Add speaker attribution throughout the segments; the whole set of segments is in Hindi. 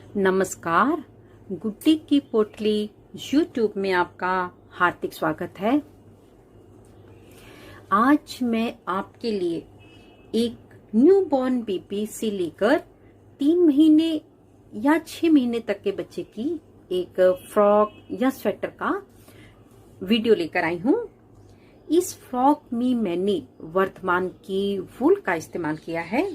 Speaker 1: नमस्कार, गुड्डी की पोटली यूट्यूब में आपका हार्दिक स्वागत है। आज मैं आपके लिए एक न्यूबॉर्न बेबी से लेकर 3 महीने या 6 महीने तक के बच्चे की एक फ्रॉक या स्वेटर का वीडियो लेकर आई हूँ। इस फ्रॉक में मैंने वर्धमान की वूल का इस्तेमाल किया है।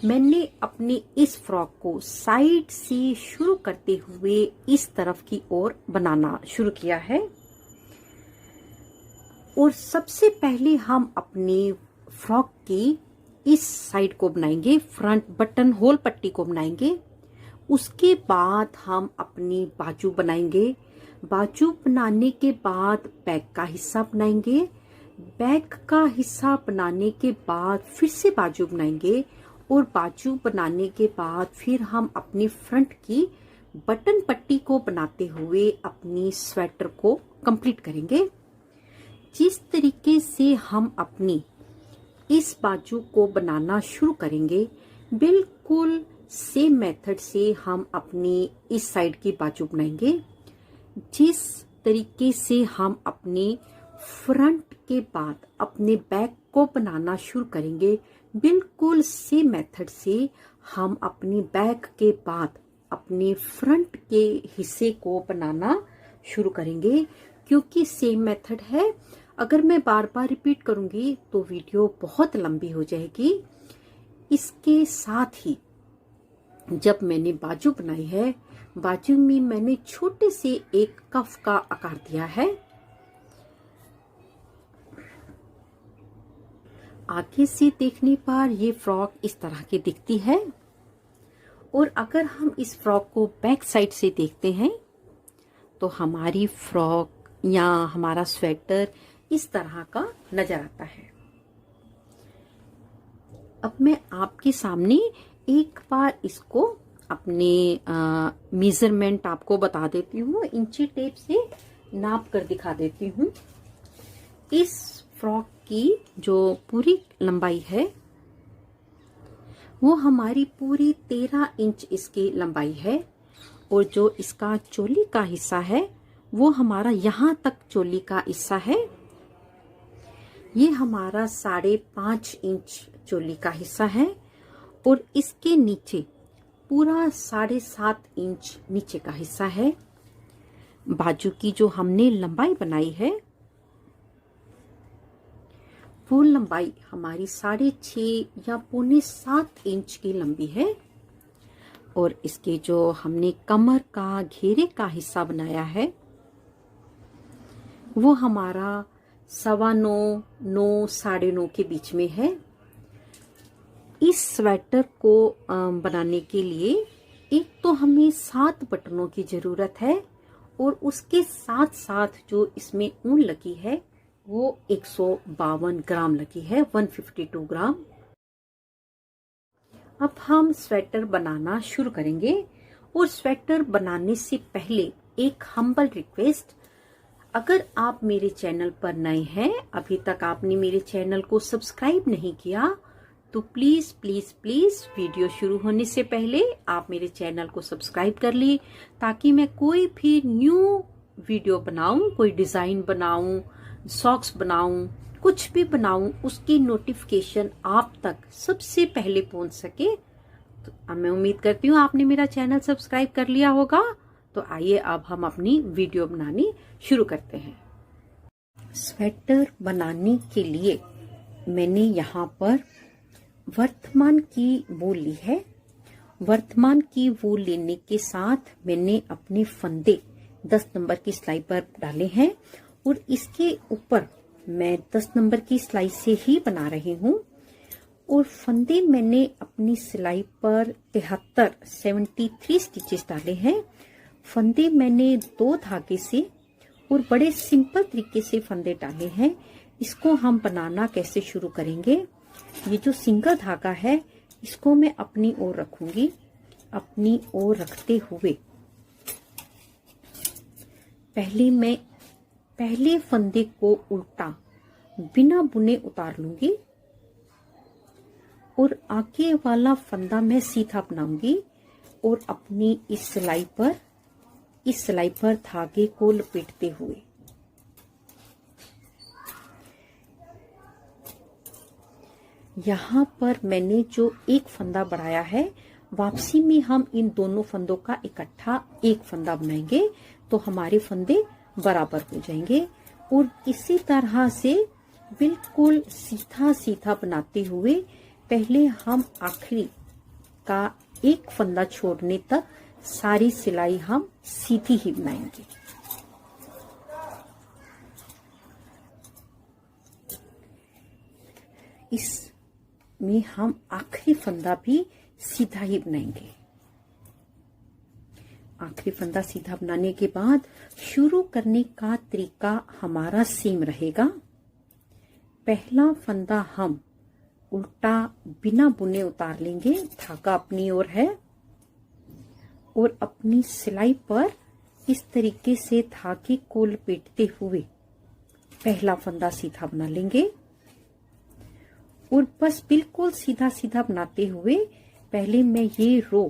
Speaker 1: मैंने अपने इस फ्रॉक को साइड से शुरू करते हुए इस तरफ की ओर बनाना शुरू किया है और सबसे पहले हम अपनी फ्रॉक की इस साइड को बनाएंगे, फ्रंट बटन होल पट्टी को बनाएंगे। उसके बाद हम अपनी बाजू बनाएंगे। बाजू बनाने के बाद बैक का हिस्सा बनाएंगे। बैक का हिस्सा बनाने के बाद फिर से बाजू बनाएंगे और बाजू बनाने के बाद फिर हम अपनी फ्रंट की बटन पट्टी को बनाते हुए अपनी स्वेटर को कंप्लीट करेंगे। जिस तरीके से हम अपनी इस बाजू को बनाना शुरू करेंगे, बिल्कुल सेम मेथड से हम अपनी इस साइड की बाजू बनाएंगे। जिस तरीके से हम अपनी फ्रंट के बाद अपने बैक को बनाना शुरू करेंगे, बिल्कुल सेम मेथड से हम अपनी बैक के बाद अपने फ्रंट के हिस्से को बनाना शुरू करेंगे। क्योंकि सेम मेथड है, अगर मैं बार बार रिपीट करूंगी तो वीडियो बहुत लंबी हो जाएगी। इसके साथ ही जब मैंने बाजू बनाई है, बाजू में मैंने छोटे से एक कफ का आकार दिया है। आगे से देखने पर ये फ्रॉक इस तरह की दिखती है और अगर हम इस फ्रॉक को बैक साइड से देखते हैं तो हमारी फ्रॉक या हमारा स्वेटर इस तरह का नजर आता है। अब मैं आपके सामने एक बार इसको अपने मेजरमेंट आपको बता देती हूँ, इंची टेप से नाप कर दिखा देती हूँ। इस फ्रॉक की जो पूरी लंबाई है वो हमारी पूरी 13 इंच इसकी लंबाई है और जो इसका चोली का हिस्सा है वो हमारा यहाँ तक चोली का हिस्सा है। ये हमारा 5.5 इंच चोली का हिस्सा है और इसके नीचे पूरा 7.5 इंच नीचे का हिस्सा है। बाजू की जो हमने लंबाई बनाई है वो लंबाई हमारी 6.5 या 6.75 इंच की लंबी है और इसके जो हमने कमर का घेरे का हिस्सा बनाया है वो हमारा 9.25 9 9.5 के बीच में है। इस स्वेटर को बनाने के लिए एक तो हमें 7 बटनों की जरूरत है और उसके साथ साथ जो इसमें ऊन लगी है वो 152 ग्राम लगी है, 152 ग्राम। अब हम स्वेटर बनाना शुरू करेंगे और स्वेटर बनाने से पहले एक हम्बल रिक्वेस्ट, अगर आप मेरे चैनल पर नए हैं, अभी तक आपने मेरे चैनल को सब्सक्राइब नहीं किया तो प्लीज प्लीज प्लीज वीडियो शुरू होने से पहले आप मेरे चैनल को सब्सक्राइब कर ली, ताकि मैं कोई भी न्यू वीडियो बनाऊं, कोई डिजाइन बनाऊं, सॉक्स बनाऊं, कुछ भी बनाऊं, उसकी नोटिफिकेशन आप तक सबसे पहले पहुंच सके। तो मैं उम्मीद करती हूँ आपने मेरा चैनल सब्सक्राइब कर लिया होगा। तो आइए अब हम अपनी वीडियो बनानी शुरू करते हैं। स्वेटर बनाने के लिए मैंने यहाँ पर वर्धमान की वूल ली है। वर्धमान की वूल लेने के साथ मैंने अपने फंदे 10 नंबर की सिलाई पर डाले हैं और इसके ऊपर मैं 10 नंबर की सिलाई से ही बना रही हूँ और फंदे मैंने अपनी सिलाई पर 73 स्टिचेस डाले हैं। फंदे मैंने 2 धागे से और बड़े सिंपल तरीके से फंदे डाले हैं। इसको हम बनाना कैसे शुरू करेंगे, ये जो सिंगल धागा है इसको मैं अपनी ओर रखूंगी। अपनी ओर रखते हुए पहले फंदे को उल्टा बिना बुने उतार लूंगी और आगे वाला फंदा मैं सीधा बनाऊंगी। और अपनी इस सिलाई पर धागे को लपेटते हुए यहाँ पर मैंने जो एक फंदा बढ़ाया है, वापसी में हम इन दोनों फंदों का इकट्ठा एक फंदा बनाएंगे तो हमारे फंदे बराबर हो जाएंगे। और इसी तरह से बिल्कुल सीधा सीधा बनाते हुए पहले हम आखिरी का एक फंदा छोड़ने तक सारी सिलाई हम सीधी ही बनाएंगे। इसमें हम आखिरी फंदा भी सीधा ही बनाएंगे। आखिरी फंदा सीधा बनाने के बाद शुरू करने का तरीका हमारा सेम रहेगा। पहला फंदा हम उल्टा बिना बुने उतार लेंगे, धागा अपनी ओर है, और अपनी सिलाई पर इस तरीके से धागे को लपेटते हुए पहला फंदा सीधा बना लेंगे। और बस बिल्कुल सीधा सीधा बनाते हुए पहले मैं ये रो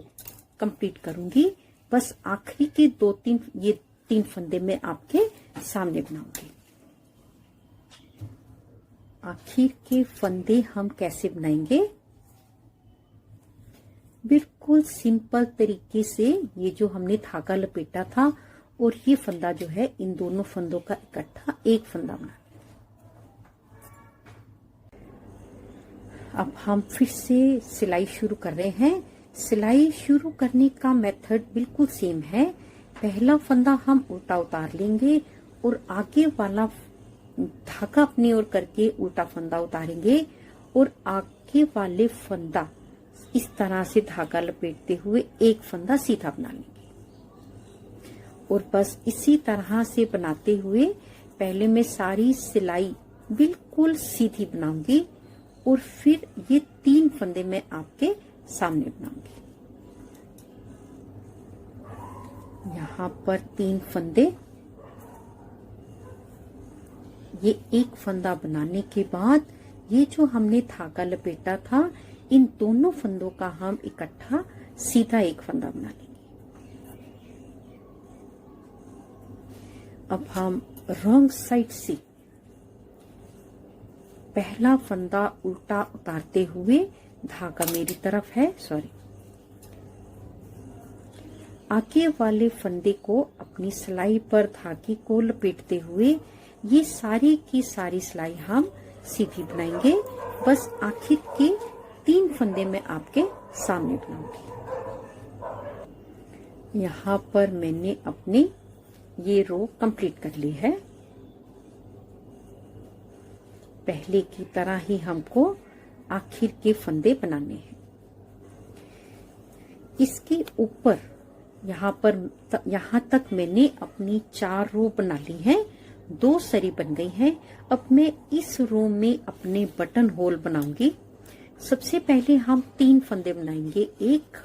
Speaker 1: कंप्लीट करूंगी। बस आखिरी के ये तीन फंदे मैं आपके सामने बनाऊंगी। आखिर के फंदे हम कैसे बनाएंगे? बिल्कुल सिंपल तरीके से ये जो हमने धागा लपेटा था और ये फंदा जो है, इन दोनों फंदों का इकट्ठा एक फंदा बना। अब हम फिर से सिलाई शुरू कर रहे हैं। सिलाई शुरू करने का मेथड बिल्कुल सेम है। पहला फंदा हम उल्टा उतार लेंगे और आगे वाला धागा अपनी ओर करके उल्टा फंदा उतारेंगे और आगे वाले फंदा इस तरह से धागा लपेटते हुए एक फंदा सीधा बना लेंगे। और बस इसी तरह से बनाते हुए पहले मैं सारी सिलाई बिल्कुल सीधी बनाऊंगी और फिर ये तीन फंदे मैं आपके सामने बनाऊंगी। यहाँ पर तीन फंदे, ये एक फंदा बनाने के बाद ये जो हमने धागा लपेटा था, इन दोनों फंदों का हम इकट्ठा सीधा एक फंदा बना लेंगे। अब हम रॉन्ग साइड से पहला फंदा उल्टा उतारते हुए, धागा मेरी तरफ है, सॉरी, आगे वाले फंदे को अपनी सिलाई पर धागे को लपेटते हुए ये सारी की सारी सिलाई हम सीधी बनाएंगे। बस आखिर के तीन फंदे मैं आपके सामने बनाऊंगी। यहाँ पर मैंने अपनी ये रो कंप्लीट कर ली है। पहले की तरह ही हमको आखिर के फंदे बनाने हैं। इसके ऊपर यहाँ तक मैंने अपनी 4 रो बना ली हैं, 2 सरी बन गई हैं। अब मैं इस रो में अपने बटन होल बनाऊंगी। सबसे पहले हम 3 फंदे बनाएंगे, 1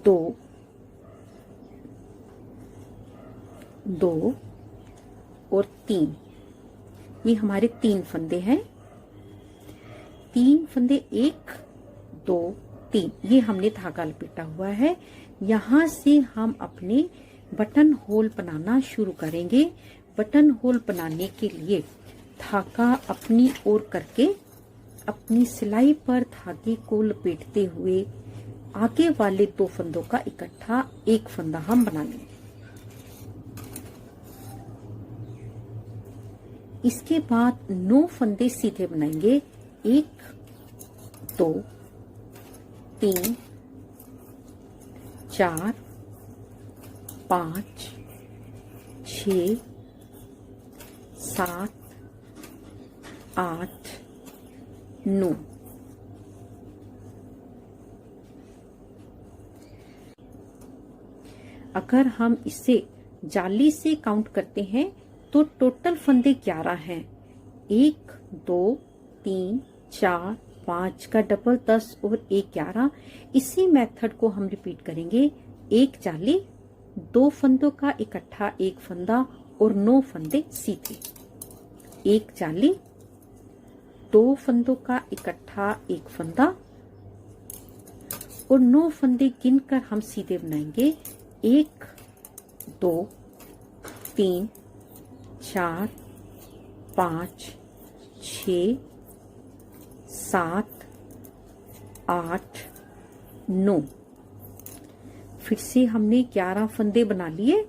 Speaker 1: 2 2 और 3। ये हमारे 3 फंदे हैं। 3 फंदे 1 2 3, ये हमने धागा लपेटा हुआ है। यहाँ से हम अपने बटन होल बनाना शुरू करेंगे। बटन होल बनाने के लिए धागा अपनी ओर करके अपनी सिलाई पर धागे को लपेटते हुए आगे वाले 2 फंदों का इकट्ठा एक फंदा हम बना लेंगे। इसके बाद 9 फंदे सीधे बनाएंगे, 1 2 3 4 5 6 7 8 9। अगर हम इसे जाली से काउंट करते हैं तो टोटल फंदे 11 हैं। 1 2 3 4 5 का डबल 10 और 1 11। इसी मेथड को हम रिपीट करेंगे। 1 जाली, 2 फंदों का इकट्ठा एक फंदा और 9 फंदे सीधे। 1 जाली, 2 फंदों का इकट्ठा एक फंदा और 9 फंदे गिनकर हम सीधे बनाएंगे। 1 2 3 4 5 6 7 8 9। फिर से हमने 11 फंदे बना लिए।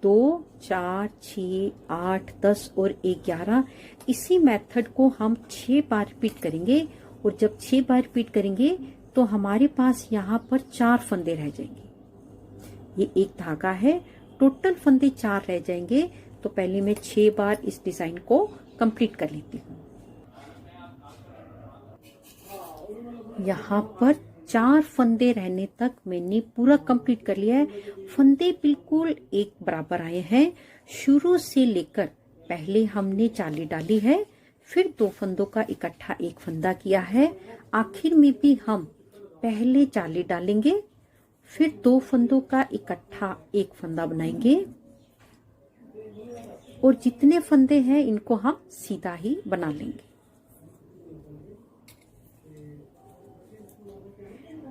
Speaker 1: 2 4 6 8 10 और 11। इसी मेथड को हम 6 बार रिपीट करेंगे और जब 6 बार रिपीट करेंगे तो हमारे पास यहाँ पर 4 फंदे रह जाएंगे। ये एक धागा है, टोटल फंदे 4 रह जाएंगे। तो पहले मैं 6 बार इस डिजाइन को कंप्लीट कर लेती हूँ। यहाँ पर 4 फंदे रहने तक मैंने पूरा कंप्लीट कर लिया है। फंदे बिल्कुल एक बराबर आए हैं। शुरू से लेकर पहले हमने चाली डाली है, फिर 2 फंदों का इकट्ठा एक फंदा किया है। आखिर में भी हम पहले चाली डालेंगे, फिर 2 फंदों का इकट्ठा एक फंदा बनाएंगे और जितने फंदे हैं इनको हम सीधा ही बना लेंगे।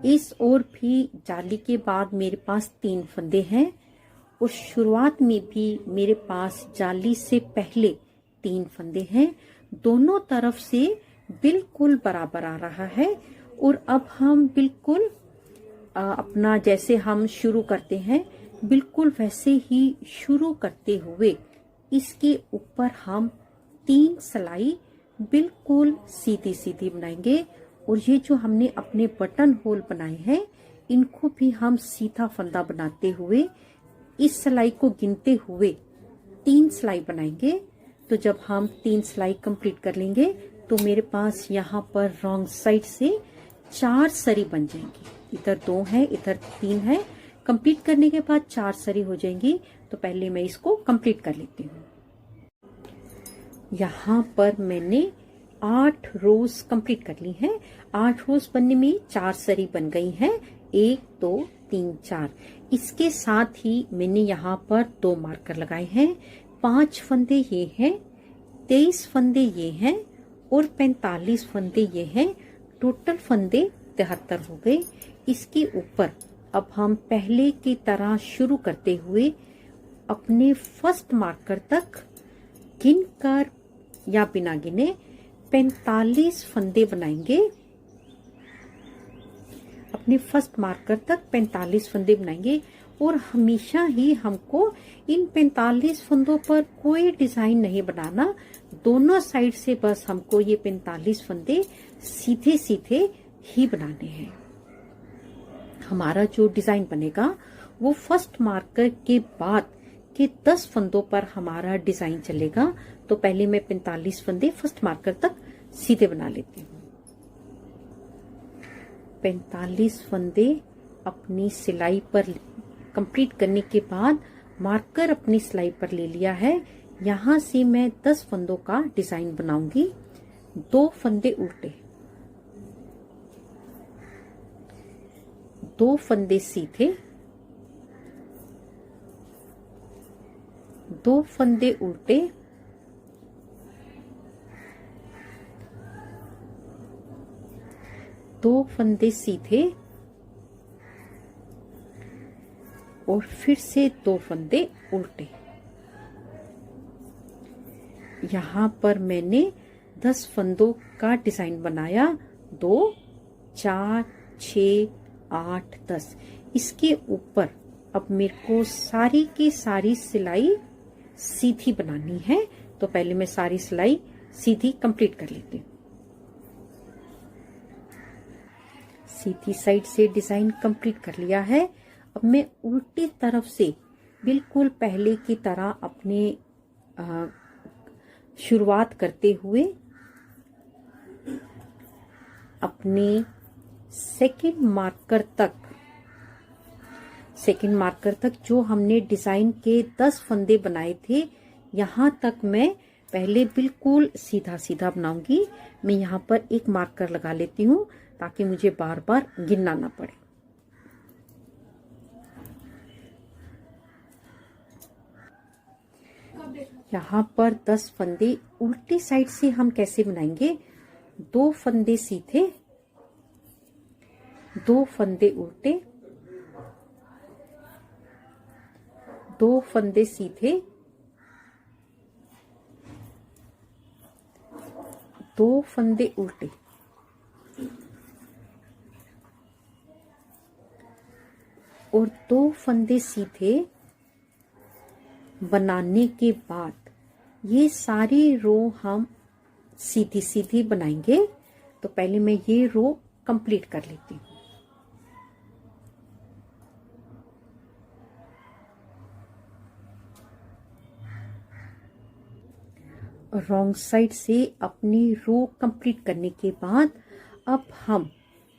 Speaker 1: इस ओर भी जाली के बाद मेरे पास 3 फंदे हैं और शुरुआत में भी मेरे पास जाली से पहले 3 फंदे हैं। दोनों तरफ से बिल्कुल बराबर आ रहा है। और अब हम बिल्कुल अपना जैसे हम शुरू करते हैं बिल्कुल वैसे ही शुरू करते हुए इसके ऊपर हम 3 सिलाई बिल्कुल सीधी सीधी बनाएंगे। और ये जो हमने अपने बटन होल बनाए हैं इनको भी हम सीधा फंदा बनाते हुए इस सिलाई को गिनते हुए 3 सिलाई बनाएंगे। तो जब हम 3 सिलाई कंप्लीट कर लेंगे तो मेरे पास यहाँ पर रॉन्ग साइड से 4 सरी बन जाएंगी। इधर 2 है, इधर 3 है। कंप्लीट करने के बाद 4 सरी हो जाएंगी। तो पहले मैं इसको कंप्लीट कर लेती हूँ। यहाँ पर मैंने 8 रोज कंप्लीट कर ली हैं। 8 रोज बनने में 4 सरी बन गई हैं। 1 2 3 4। इसके साथ ही मैंने यहाँ पर 2 मार्कर लगाए हैं। 5 फंदे ये हैं, 23 फंदे ये हैं और 45 फंदे ये हैं। टोटल फंदे 73 हो गए। इसके ऊपर अब हम पहले की तरह शुरू करते हुए अपने फर्स्ट मार्कर तक गिनकर या बिना गिने 45 फंदे बनाएंगे। अपने फर्स्ट मार्कर तक 45 फंदे बनाएंगे और हमेशा ही हमको इन 45 फंदों पर कोई डिजाइन नहीं बनाना। दोनों साइड से बस हमको ये 45 फंदे सीधे सीधे ही बनाने हैं। हमारा जो डिजाइन बनेगा वो फर्स्ट मार्कर के बाद के 10 फंदों पर हमारा डिजाइन चलेगा। तो पहले मैं 45 फंदे फर्स्ट मार्कर तक सीधे बना लेती हूँ। 45 फंदे अपनी सिलाई पर कंप्लीट करने के बाद मार्कर अपनी सिलाई पर ले लिया है। यहाँ से मैं 10 फंदों का डिजाइन बनाऊंगी। 2 फंदे उल्टे, 2 फंदे सीधे, 2 फंदे उल्टे, 2 फंदे सीधे और फिर से 2 फंदे उल्टे। यहाँ पर मैंने 10 फंदों का डिजाइन बनाया। 2 4 6 8 10। इसके ऊपर अब मेरे को सारी की सारी सिलाई सीधी बनानी है। तो पहले मैं सारी सिलाई सीधी कंप्लीट कर लेती हूँ। सीधी साइड से डिजाइन कंप्लीट कर लिया है। अब मैं उल्टी तरफ से बिल्कुल पहले की तरह अपने शुरुआत करते हुए अपने सेकंड मार्कर तक जो हमने डिजाइन के 10 फंदे बनाए थे यहाँ तक मैं पहले बिल्कुल सीधा सीधा बनाऊंगी। मैं यहाँ पर एक मार्कर लगा लेती हूँ ताकि मुझे बार बार गिनना ना पड़े। यहाँ पर 10 फंदे उल्टी साइड से हम कैसे बनाएंगे? 2 फंदे सीधे, 2 फंदे उल्टे, 2 फंदे सीधे, 2 फंदे उल्टे और 2 फंदे सीधे बनाने के बाद ये सारी रो हम सीधी सीधी बनाएंगे। तो पहले मैं ये रो कंप्लीट कर लेती हूँ। रॉन्ग साइड से अपनी रो कंप्लीट करने के बाद अब हम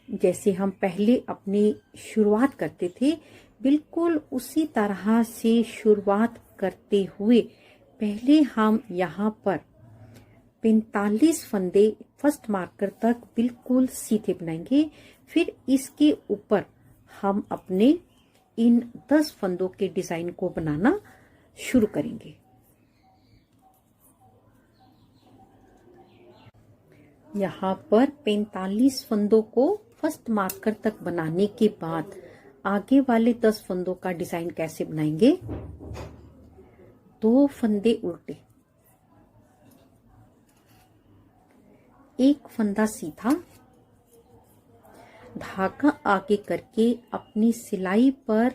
Speaker 1: जैसे हम पहले अपनी शुरुआत करते थे बिल्कुल उसी तरह से शुरुआत करते हुए पहले हम यहाँ पर 45 फंदे फर्स्ट मार्कर तक बिल्कुल सीधे बनाएंगे। फिर इसके ऊपर हम अपने इन 10 फंदों के डिजाइन को बनाना शुरू करेंगे। यहाँ पर 45 फंदों को फर्स्ट मार्कर तक बनाने के बाद आगे वाले 10 फंदों का डिजाइन कैसे बनाएंगे। 2 फंदे उल्टे, 1 फंदा सीधा, धागा आगे करके अपनी सिलाई पर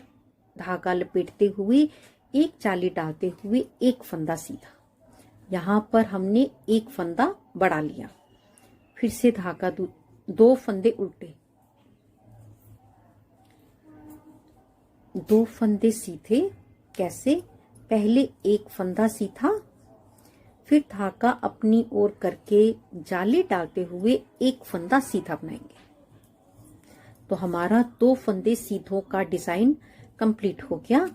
Speaker 1: धागा लपेटते हुए एक चाली डालते हुए 1 फंदा सीधा। यहाँ पर हमने 1 फंदा बढ़ा लिया। फिर से धागा 2 फंदे उल्टे, 2 फंदे सीधे। कैसे? पहले 1 फंदा सीधा, फिर धागा अपनी ओर करके जाली डालते हुए 1 फंदा सीधा बनाएंगे। तो हमारा 2 फंदे सीधों का डिजाइन कंप्लीट हो गया।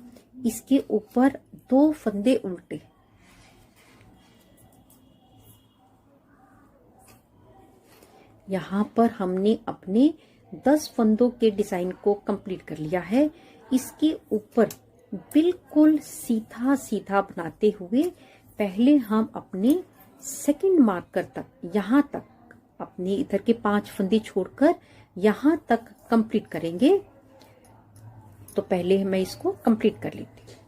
Speaker 1: इसके ऊपर 2 फंदे उल्टे, यहाँ पर हमने अपने 10 फंदों के डिजाइन को कंप्लीट कर लिया है। इसके ऊपर बिल्कुल सीधा सीधा बनाते हुए पहले हम अपने सेकंड मार्कर तक, यहाँ तक अपने इधर के 5 फंदे छोड़कर यहाँ तक कंप्लीट करेंगे। तो पहले मैं इसको कंप्लीट कर लेती हूँ।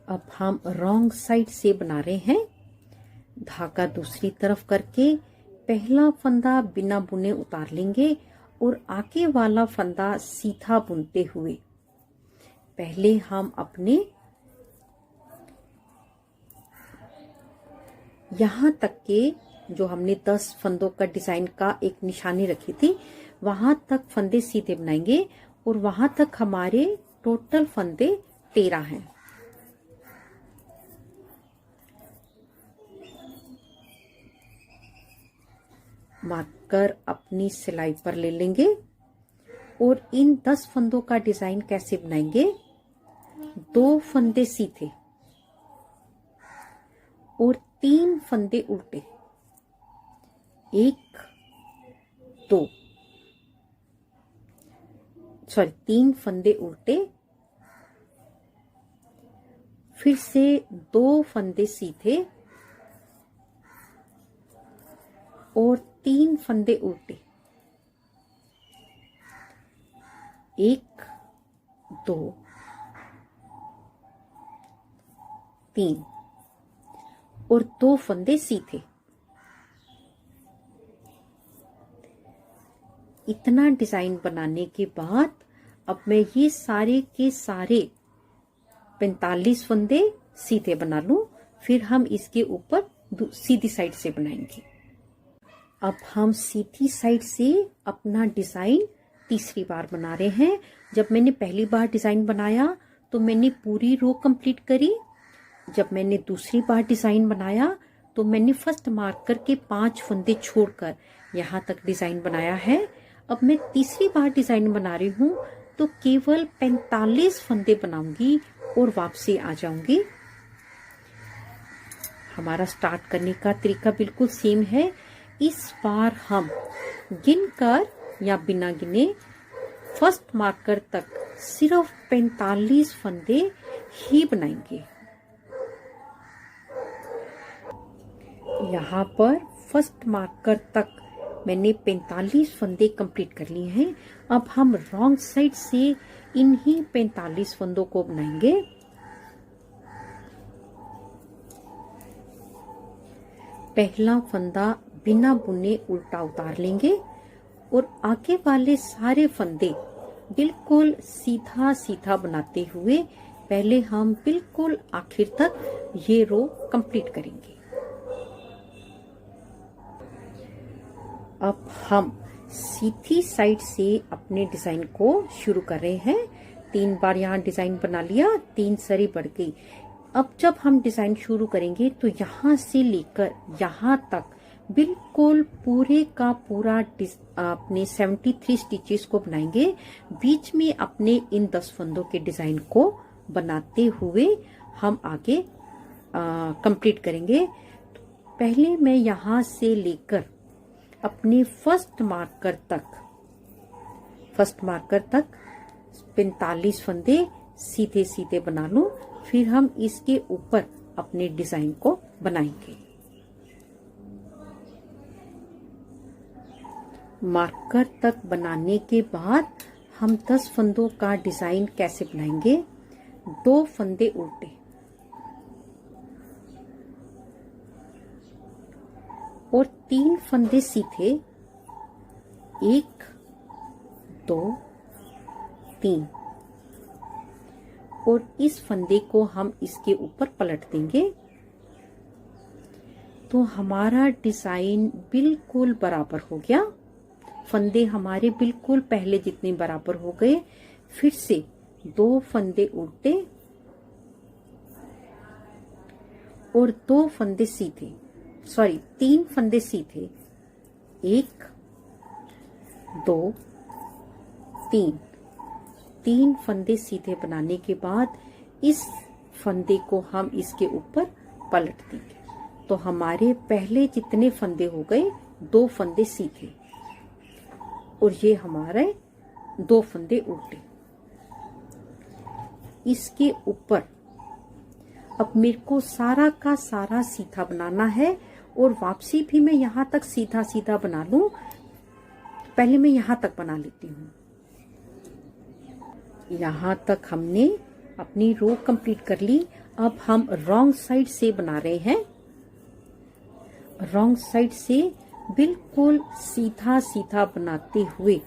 Speaker 1: अब हम रॉन्ग साइड से बना रहे हैं। धागा दूसरी तरफ करके पहला फंदा बिना बुने उतार लेंगे और आगे वाला फंदा सीधा बुनते हुए पहले हम अपने यहाँ तक के जो हमने 10 फंदों का डिजाइन का एक निशानी रखी थी वहां तक फंदे सीधे बनाएंगे और वहां तक हमारे टोटल फंदे 13 हैं। मार्कर अपनी सिलाई पर ले लेंगे और इन 10 फंदों का डिजाइन कैसे बनाएंगे। 2 फंदे सीधे और 3 फंदे उल्टे, 3 फंदे उल्टे, फिर से 2 फंदे सीधे और 3 फंदे उल्टे, 1 2 3 और 2 फंदे सीधे। इतना डिजाइन बनाने के बाद अब मैं ये सारे के सारे 45 फंदे सीधे बना लूं। फिर हम इसके ऊपर सीधी साइड से बनाएंगे। अब हम सीधी साइड से अपना डिजाइन तीसरी बार बना रहे हैं। जब मैंने पहली बार डिजाइन बनाया तो मैंने पूरी रो कंप्लीट करी। जब मैंने दूसरी बार डिजाइन बनाया तो मैंने फर्स्ट मार्कर के 5 फंदे छोड़कर यहाँ तक डिजाइन बनाया है। अब मैं तीसरी बार डिजाइन बना रही हूँ तो केवल 45 फंदे बनाऊंगी और वापसी आ जाऊंगी। हमारा स्टार्ट करने का तरीका बिल्कुल सेम है। इस बार हम गिनकर या बिना गिने फर्स्ट मार्कर तक सिर्फ 45 फंदे ही बनाएंगे। यहाँ पर फर्स्ट मार्कर तक मैंने 45 फंदे कंप्लीट कर लिए हैं। अब हम रॉन्ग साइड से इन्हीं 45 फंदों को बनाएंगे। पहला फंदा बिना बुने उल्टा उतार लेंगे और आगे वाले सारे फंदे बिल्कुल सीधा सीधा बनाते हुए पहले हम बिल्कुल आखिर तक ये रो कंप्लीट करेंगे। अब हम सीधी साइड से अपने डिजाइन को शुरू कर रहे हैं। 3 बार यहाँ डिजाइन बना लिया, 3 सरी बढ़ गई। अब जब हम डिजाइन शुरू करेंगे तो यहाँ से लेकर यहाँ तक बिल्कुल पूरे का पूरा अपने 73 स्टिचेस को बनाएंगे। बीच में अपने इन 10 फंदों के डिजाइन को बनाते हुए हम आगे कंप्लीट करेंगे। पहले मैं यहाँ से लेकर अपने फर्स्ट मार्कर तक 45 फंदे सीधे सीधे बना लूं, फिर हम इसके ऊपर अपने डिजाइन को बनाएंगे। मार्कर तक बनाने के बाद हम 10 फंदों का डिजाइन कैसे बनाएंगे। 2 फंदे उल्टे और 3 फंदे सीधे, 1 2 3, और इस फंदे को हम इसके ऊपर पलट देंगे तो हमारा डिजाइन बिल्कुल बराबर हो गया। फंदे हमारे बिल्कुल पहले जितने बराबर हो गए। फिर से 2 फंदे उल्टे और 2 फंदे सीधे, 3 फंदे सीधे, 1 2 3 फंदे सीधे बनाने के बाद इस फंदे को हम इसके ऊपर पलट देंगे तो हमारे पहले जितने फंदे हो गए 2 फंदे सीधे और ये हमारे 2 फंदे उल्टे। इसके ऊपर अब मेरे को सारा का सारा सीधा बनाना है और वापसी भी मैं यहाँ तक सीधा सीधा बना लूं। पहले मैं यहाँ तक बना लेती हूँ। यहाँ तक हमने अपनी रो कंप्लीट कर ली। अब हम रॉन्ग साइड से बना रहे हैं। रॉन्ग साइड से बिल्कुल सीधा सीधा बनाते हुए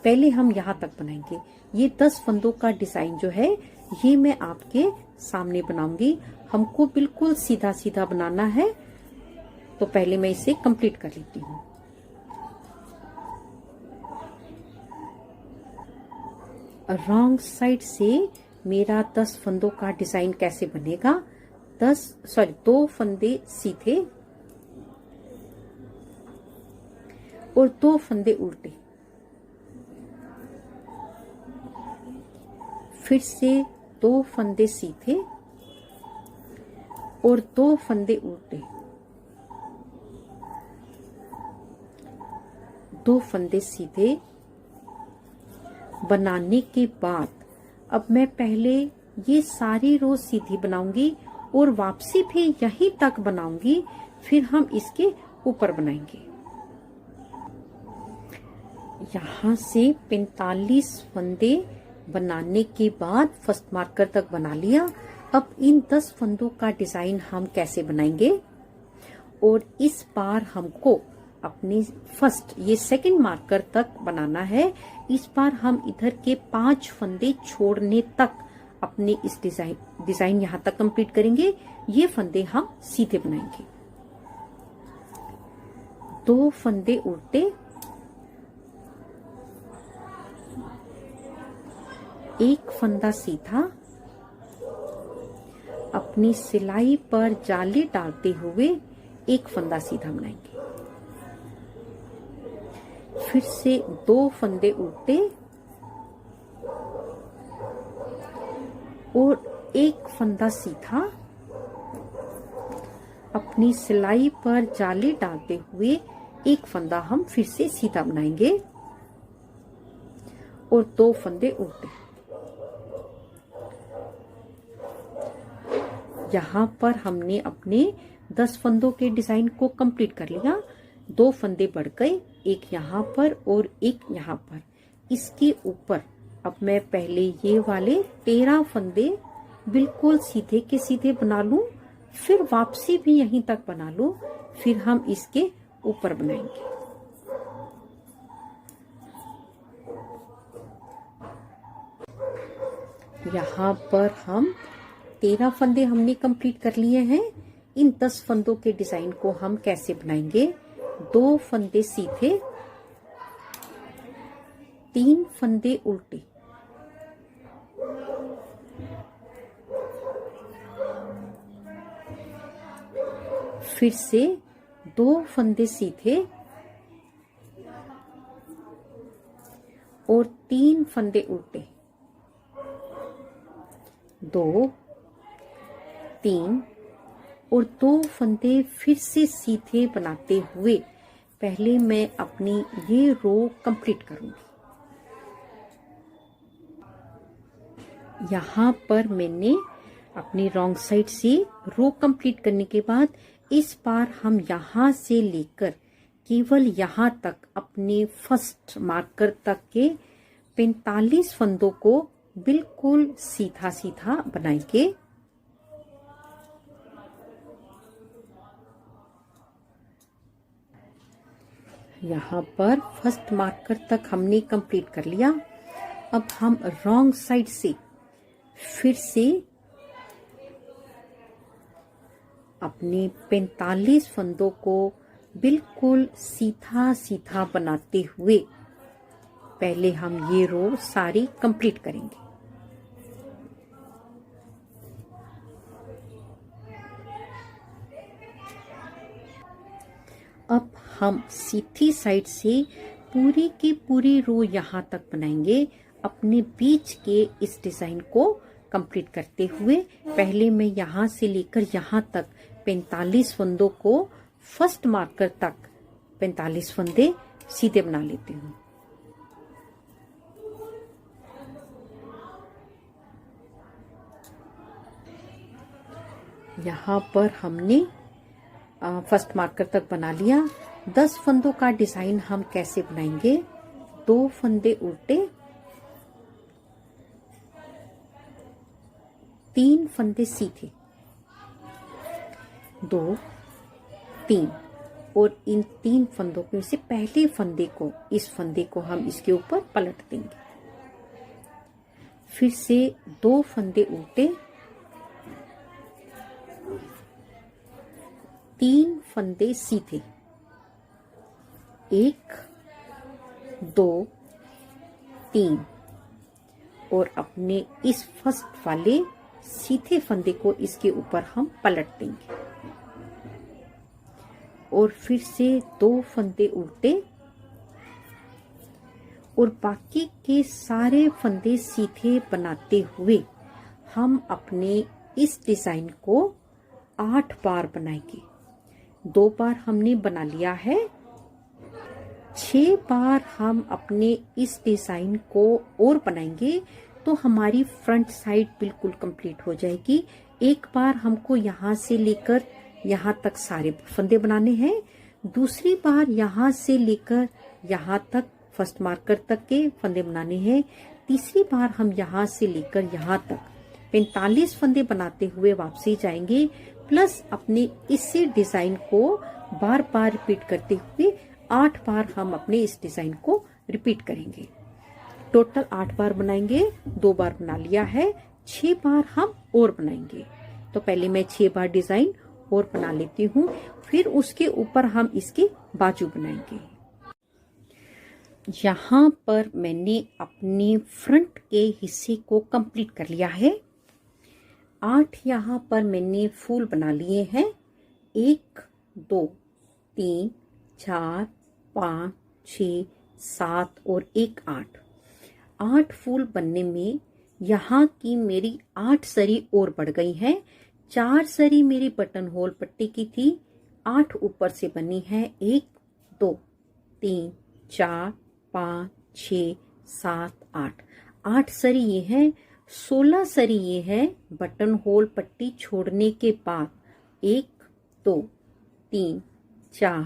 Speaker 1: पहले हम यहाँ तक बनाएंगे। ये 10 फंदों का डिजाइन जो है ये मैं आपके सामने बनाऊंगी। हमको बिल्कुल सीधा सीधा बनाना है तो पहले मैं इसे कंप्लीट कर लेती हूँ। रॉन्ग साइड से मेरा 10 फंदों का डिजाइन कैसे बनेगा। 2 फंदे सीधे और 2 फंदे उल्टे, फिर से 2 फंदे सीधे और 2 फंदे उल्टे, 2 फंदे सीधे बनाने के बाद अब मैं पहले ये सारी रो सीधी बनाऊंगी और वापसी भी यहीं तक बनाऊंगी, फिर हम इसके ऊपर बनाएंगे। यहाँ से 45 फंदे बनाने के बाद फर्स्ट मार्कर तक बना लिया। अब इन 10 फंदों का डिजाइन हम कैसे बनाएंगे और इस बार हमको अपने ये सेकंड मार्कर तक बनाना है। इस बार हम इधर के 5 फंदे छोड़ने तक अपने इस डिजाइन यहाँ तक कंप्लीट करेंगे। ये फंदे हम सीधे बनाएंगे। 2 फंदे उल्टे, 1 फंदा सीधा, अपनी सिलाई पर जाली डालते हुए 1 फंदा सीधा बनाएंगे। फिर से 2 फंदे उल्टे और 1 फंदा सीधा, अपनी सिलाई पर जाली डालते हुए 1 फंदा हम फिर से सीधा बनाएंगे और 2 फंदे उल्टे। यहाँ पर हमने अपने 10 फंदों के डिजाइन को कंप्लीट कर लिया। 2 फंदे बढ़ गए, एक यहाँ पर और एक यहाँ पर। इसके ऊपर अब मैं पहले ये वाले 13 फंदे बिल्कुल सीधे के सीधे बना लूं, फिर वापसी भी यहीं तक बना लूं, फिर हम इसके ऊपर बनाएंगे। यहाँ पर हम 13 फंदे हमने कंप्लीट कर लिए हैं। इन 10 फंदों के डिजाइन को हम कैसे बनाएंगे? 2 फंदे सीधे, 3 फंदे उल्टे, फिर से 2 फंदे सीधे और 3 फंदे उल्टे, 2, 3 और 2 फंदे फिर से सीधे बनाते हुए पहले मैं अपनी ये रो कंप्लीट करूंगी। यहाँ पर मैंने अपनी रॉन्ग साइड से रो कंप्लीट करने के बाद इस बार हम यहाँ से लेकर केवल यहाँ तक अपने फर्स्ट मार्कर तक के 45 फंदों को बिल्कुल सीधा सीधा बनाएंगे। यहाँ पर फर्स्ट मार्कर तक हमने कंप्लीट कर लिया। अब हम रॉन्ग साइड से फिर से अपने 45 फंदों को बिल्कुल सीधा सीधा बनाते हुए पहले हम ये रो सारी कंप्लीट करेंगे। अब हम सीधी साइड से पूरी की पूरी रो यहाँ तक बनाएंगे। अपने बीच के इस डिजाइन को कंप्लीट करते हुए पहले मैं यहाँ से लेकर यहाँ तक 45 फंदों को फर्स्ट मार्कर तक 45 फंदे सीधे बना लेती हूँ। यहाँ पर हमने फर्स्ट मार्कर तक बना लिया। 10 फंदों का डिजाइन हम कैसे बनाएंगे? 2 फंदे उल्टे, 3 फंदे सीधे, 2, 3 और इन 3 फंदों में से पहले फंदे को, इस फंदे को हम इसके ऊपर पलट देंगे। फिर से 2 फंदे उल्टे, 3 फंदे सीधे, 1, 2, 3 और अपने इस फर्स्ट वाले सीधे फंदे को इसके ऊपर हम पलट देंगे और फिर से 2 फंदे उल्टे और बाकी के सारे फंदे सीधे बनाते हुए हम अपने इस डिजाइन को 8 बार बनाएंगे। 2 बार हमने बना लिया है, 6 बार हम अपने इस डिजाइन को और बनाएंगे तो हमारी फ्रंट साइड बिल्कुल कंप्लीट हो जाएगी। एक बार हमको यहाँ से लेकर यहाँ तक सारे फंदे बनाने हैं, दूसरी बार यहाँ से लेकर यहाँ तक फर्स्ट मार्कर तक के फंदे बनाने हैं, तीसरी बार हम यहाँ से लेकर यहाँ तक 45 फंदे बनाते हुए वापसी जाएंगे, प्लस अपने इसी डिजाइन को बार बार रिपीट करते हुए 8 बार हम अपने इस डिजाइन को रिपीट करेंगे। टोटल 8 बार बनाएंगे, 2 बार बना लिया है, 6 बार हम और बनाएंगे। तो पहले मैं 6 बार डिजाइन और बना लेती हूँ, फिर उसके ऊपर हम इसके बाजू बनाएंगे। यहाँ पर मैंने अपने फ्रंट के हिस्से को कंप्लीट कर लिया है। 8 यहाँ पर मैंने फूल बना लिए हैं, 1, 2, 3, 4, 5, 6, 7 और 1 8 फूल बनने में यहाँ की मेरी 8 सरी और बढ़ गई हैं। 4 सरी मेरी बटन होल पट्टी की थी, 8 ऊपर से बनी है। 1, 2, 3, 4, 5, 6, 7, 8 सरी ये है। 16 सरी ये है बटन होल पट्टी छोड़ने के बाद। 1, 2, 3, 4,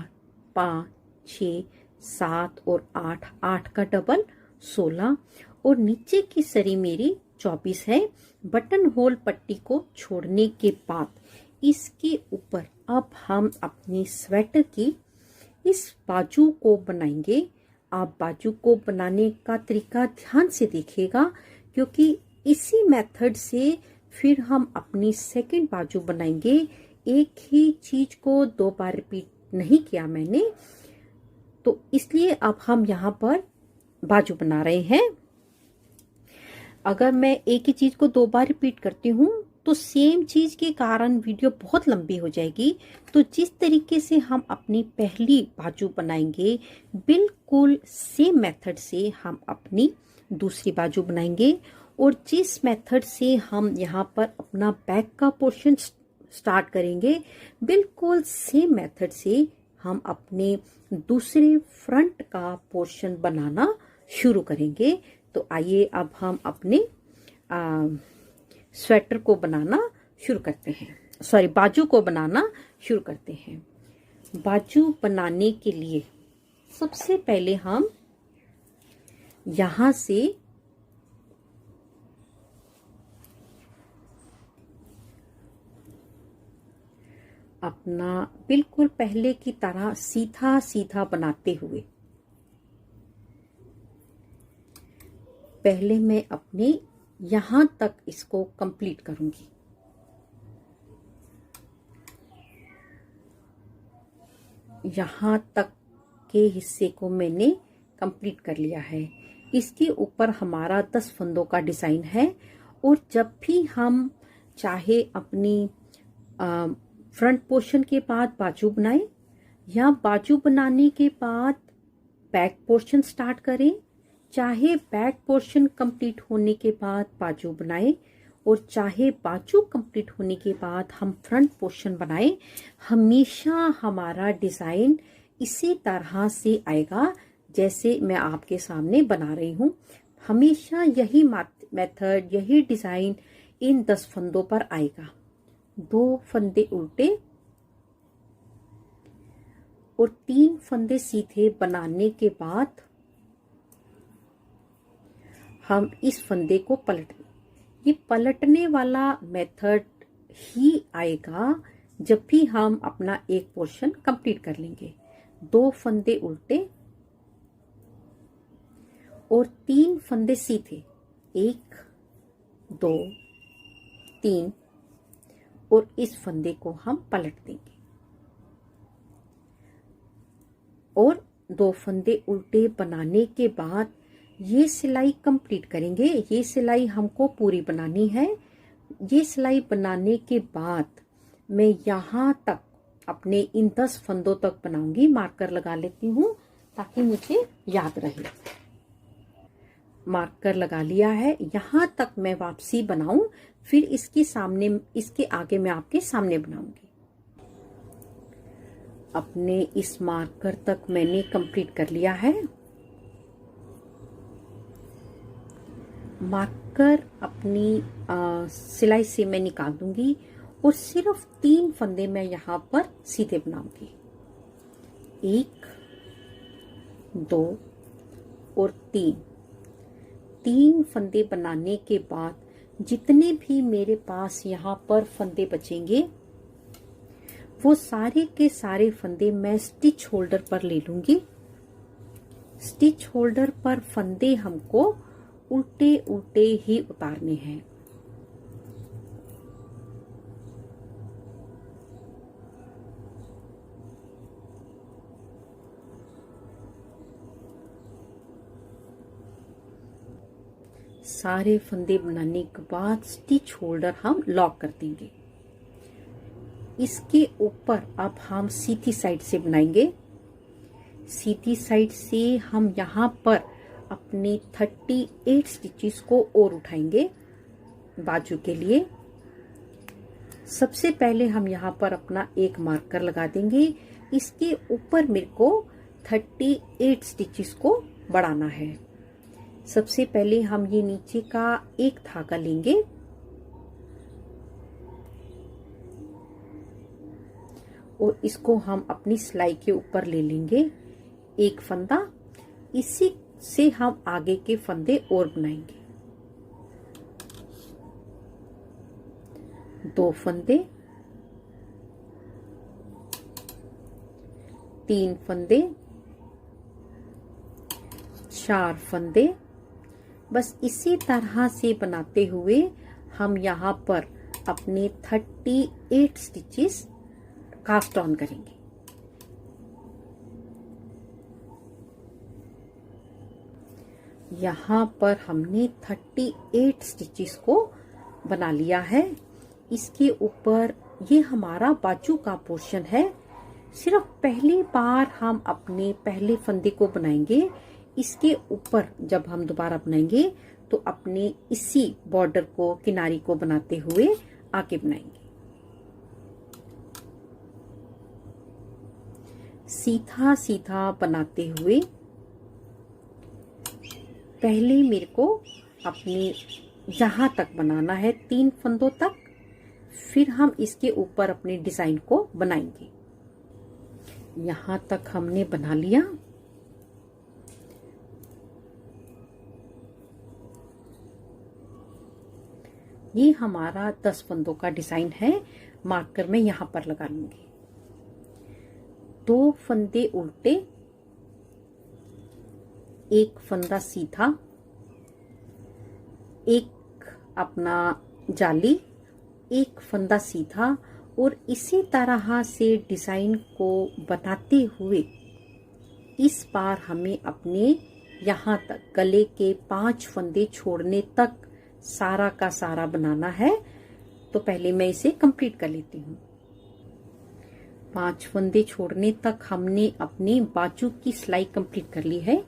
Speaker 1: 5, 6, 7 और 8, 8 का डबल 16 और नीचे की सरी मेरी 24 है। बटन होल पट्टी को छोड़ने के बाद इसके ऊपर अब हम अपनी स्वेटर की इस बाजू को बनाएंगे। आप बाजू को बनाने का तरीका ध्यान से देखिएगा, क्योंकि इसी मेथड से फिर हम अपनी सेकंड बाजू बनाएंगे। एक ही चीज को 2 बार रिपीट नहीं किया मैंने, तो इसलिए अब हम यहाँ पर बाजू बना रहे हैं। अगर मैं एक ही चीज को 2 बार रिपीट करती हूँ तो सेम चीज के कारण वीडियो बहुत लंबी हो जाएगी। तो जिस तरीके से हम अपनी पहली बाजू बनाएंगे, बिल्कुल सेम मेथड से हम अपनी दूसरी बाजू बनाएंगे। और जिस मेथड से हम यहाँ पर अपना बैक का पोर्शन स्टार्ट करेंगे, बिल्कुल सेम मेथड से हम अपने दूसरे फ्रंट का पोर्शन बनाना शुरू करेंगे। तो आइए अब हम अपने स्वेटर को बनाना शुरू करते हैं, सॉरी बाजू को बनाना शुरू करते हैं। बाजू बनाने के लिए सबसे पहले हम यहां से अपना बिल्कुल पहले की तरह सीधा सीधा बनाते हुए पहले मैं अपने यहां तक इसको कंप्लीट करूंगी। यहां तक के हिस्से को मैंने कंप्लीट कर लिया है। इसके ऊपर हमारा 10 फंदों का डिजाइन है। और जब भी हम चाहे अपनी फ्रंट पोर्शन के बाद बाजू बनाएं या बाजू बनाने के बाद बैक पोर्शन स्टार्ट करें, चाहे बैक पोर्शन कंप्लीट होने के बाद बाजू बनाएं और चाहे बाजू कंप्लीट होने के बाद हम फ्रंट पोर्शन बनाएं, हमेशा हमारा डिजाइन इसी तरह से आएगा जैसे मैं आपके सामने बना रही हूं। हमेशा यही मेथड, यही डिजाइन इन 10 फंदों पर आएगा। 2 फंदे उल्टे और 3 फंदे सीधे बनाने के बाद हम इस फंदे को ये पलटने वाला मेथड ही आएगा जब भी हम अपना एक पोर्शन कंप्लीट कर लेंगे। 2 फंदे उल्टे और 3 फंदे सीधे, 1 2 3 और इस फंदे को हम पलट देंगे और 2 फंदे उल्टे बनाने के बाद ये सिलाई कंप्लीट करेंगे। ये सिलाई हमको पूरी बनानी है। ये सिलाई बनाने के बाद मैं यहाँ तक अपने इन 10 फंदों तक बनाऊंगी। मार्कर लगा लेती हूँ ताकि मुझे याद रहे। मार्कर लगा लिया है। यहाँ तक मैं वापसी बनाऊं, फिर इसके आगे मैं आपके सामने बनाऊंगी। अपने इस मार्कर तक मैंने कंप्लीट कर लिया है। मार्कर अपनी सिलाई से मैं निकाल दूंगी और सिर्फ 3 फंदे मैं यहाँ पर सीधे बनाऊंगी। 1 2 और 3 फंदे बनाने के बाद जितने भी मेरे पास यहाँ पर फंदे बचेंगे वो सारे के सारे फंदे मैं स्टिच होल्डर पर ले लूंगी। स्टिच होल्डर पर फंदे हमको उल्टे उल्टे ही उतारने हैं। सारे फंदे बनाने के बाद स्टिच होल्डर हम लॉक कर देंगे। इसके ऊपर अब हम सीधी साइड से बनाएंगे। सीधी साइड से हम यहाँ पर अपने 38 स्टिचेस को और उठाएंगे बाजू के लिए। सबसे पहले हम यहाँ पर अपना एक मार्कर लगा देंगे। इसके ऊपर मेरे को 38 स्टिचेस को बढ़ाना है। सबसे पहले हम ये नीचे का एक धागा लेंगे और इसको हम अपनी सिलाई के ऊपर ले लेंगे। एक फंदा, इसी से हम आगे के फंदे और बनाएंगे। 2 फंदे, 3 फंदे, 4 फंदे। बस इसी तरह से बनाते हुए हम यहाँ पर अपने 38 स्टिचेस कास्ट ऑन करेंगे। यहाँ पर हमने 38 स्टिचेस को बना लिया है। इसके ऊपर ये हमारा बाजू का पोर्शन है। सिर्फ पहली बार हम अपने पहले फंदे को बनाएंगे। इसके ऊपर जब हम दोबारा बनाएंगे तो अपने इसी बॉर्डर को, किनारी को बनाते हुए आगे बनाएंगे। सीधा सीधा बनाते हुए पहले मेरे को अपने जहां तक बनाना है 3 फंदों तक, फिर हम इसके ऊपर अपने डिजाइन को बनाएंगे। यहां तक हमने बना लिया। ये हमारा 10 फंदों का डिजाइन है। मार्कर मैं यहां पर लगा लूंगी। 2 फंदे उल्टे, 1 फंदा सीधा, 1 अपना जाली, 1 फंदा सीधा, और इसी तरह से डिजाइन को बनाते हुए इस बार हमें अपने यहाँ तक गले के 5 फंदे छोड़ने तक सारा का सारा बनाना है। तो पहले मैं इसे कंप्लीट कर लेती हूँ। 5 फंदे छोड़ने तक हमने अपने बाजू की सिलाई कंप्लीट कर ली है।